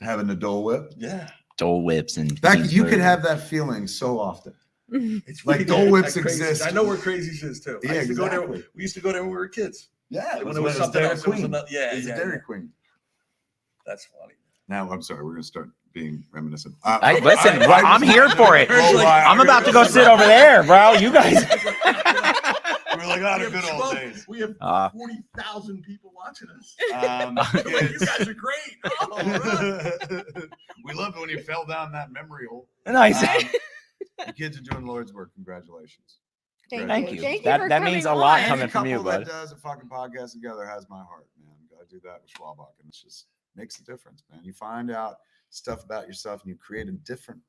Having a Dole Whip. Yeah, Dole Whips and That you could have that feeling so often. it's Like weird. Dole Whips That Crazy's. exist. I know where Crazy's is too. Yeah, I used to go there. exactly. We used to go there when we were kids. Yeah, When it was something else, it was another, yeah, It's yeah, a Dairy yeah. Queen. That's funny. Now I'm sorry, we're gonna start being reminiscent. Listen, bro, I'm here for it. I'm about to go sit over there, bro. You guys. We're like, oh, We the have good old 12 days. We have Uh, 40,000 people watching us. Like, Like, you guys are great. Oh, really? we love it when you fell down that memory hole. Nice. The kids are doing Lord's work. Congratulations. Thank you. Thank you That- for that means coming a lot on. coming Any from you, couple that bud. does a fucking podcast together has my heart, man. Gotta do that with Schwabach, and it's just makes a difference, man. You find out stuff about yourself, and you create a different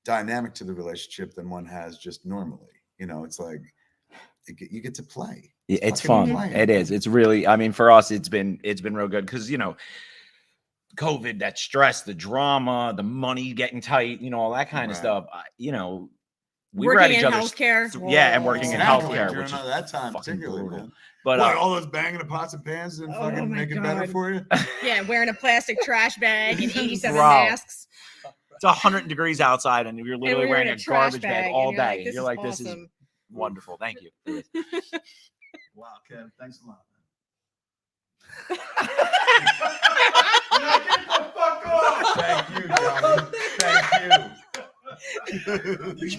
dynamic to the relationship than one has just normally. You know, it's like you get to play. It's fucking fun. playing. It is. It's really. I mean, for us, it's been real good because COVID, that stress, the drama, the money getting tight, all that kind of Right. stuff. We were Working at each in other's. healthcare. Yeah, and working in Exactly, healthcare, during which is that time fucking particularly, brutal. man. But What, all those banging of pots and pans and Oh fucking my make it better God. for you? Yeah, wearing a plastic trash bag and 87 Bro. masks. it's 100 degrees outside, and you're And literally we were wearing in a trash garbage bag and all you're like, day. this You're is like, this is awesome. wonderful. Thank you. Wow, Kev, thanks a lot. Thank you, Johnny. Thank you.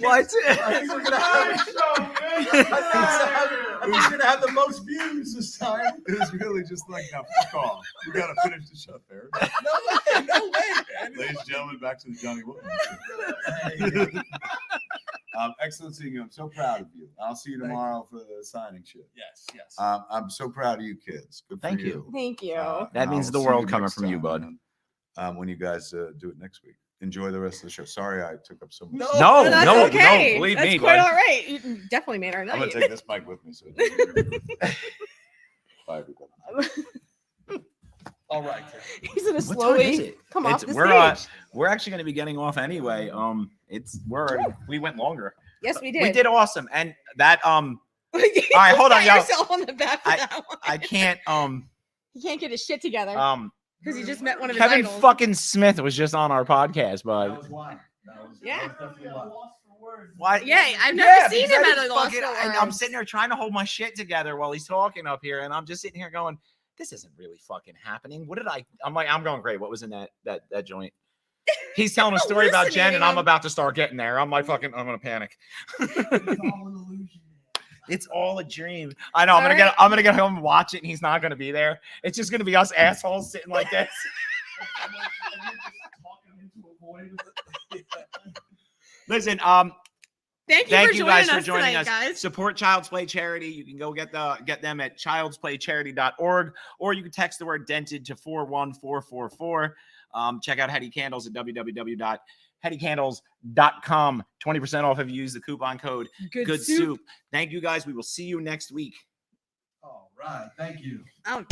What? I think we're gonna have the most views this time. It was really just like, now fuck off. We gotta finish the show there. No way, man. Ladies and gentlemen, back to the Johnny Wilton. Excellent seeing you. I'm so proud of you. I'll see you Thank tomorrow for the signing shit. Yes, yes. I'm so proud of you kids. Good for Thank you. you. Thank you. That and means I'll the see world coming next from you, time, bud. man. When you guys do it next week. Enjoy the rest of the show. Sorry I took up so much. No, No, That's no, okay. no. Believe That's me, quite bud. all right. You definitely made our I'm gonna night. take this mic with me. So it doesn't- Bye, everybody. All right, Kev. He's gonna What time is slowly it? come off the we're stage. we're actually going to be getting off anyway. We went longer. Yes, we did. We did awesome, and that All right, hold on, y'all. yourself on the back for that one. I can't He can't get his shit together because he just met one of his Kevin idols. fucking Smith was just on our podcast, That bud. was why. That was Yeah. definitely why. Why? Yeah, I've never seen because him I at a just loss fucking- for and I'm words. sitting there trying to hold my shit together while he's talking up here, and I'm just sitting here going, "This isn't really fucking happening." What did I? I'm like, I'm going great. What was in that joint? He's telling a story about Jen, Listening. and I'm about to start getting there. I'm like, fucking, I'm gonna panic. It's all a dream. I know. I'm gonna get home and watch it, and he's not gonna be there. It's just gonna be us assholes sitting like this. Listen, Thank you thank for you joining guys for us joining tonight, us. guys. Support Child's Play Charity. You can go get them at childsplaycharity.org, or you can text the word dented to 41444. Check out Heady Candles at www.headycandles.com. 20% off if you use the coupon code Good Soup. Thank you guys. We will see you next week. All right. Thank you. Oh.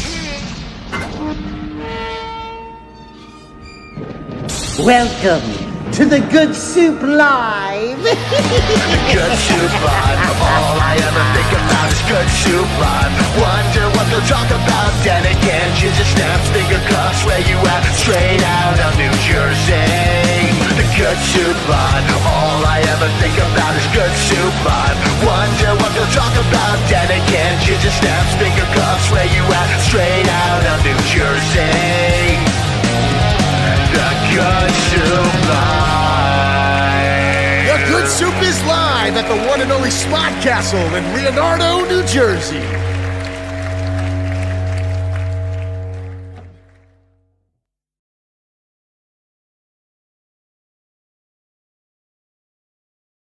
Welcome to the Good Soup Live. Good Soup Live. All I ever think about is Good Soup Live. Wonder what they'll talk about. Then again, ginger snaps, finger cuffs, where you at? Straight out of New Jersey. The Good Soup Live. All I ever think about is Good Soup Live. Wonder what they'll talk about. Then again, ginger snaps, finger cuffs, where you at? Straight out of New Jersey. The Good Soup Live. The Good Soup is live at the one and only Smart Castle in Leonardo, New Jersey.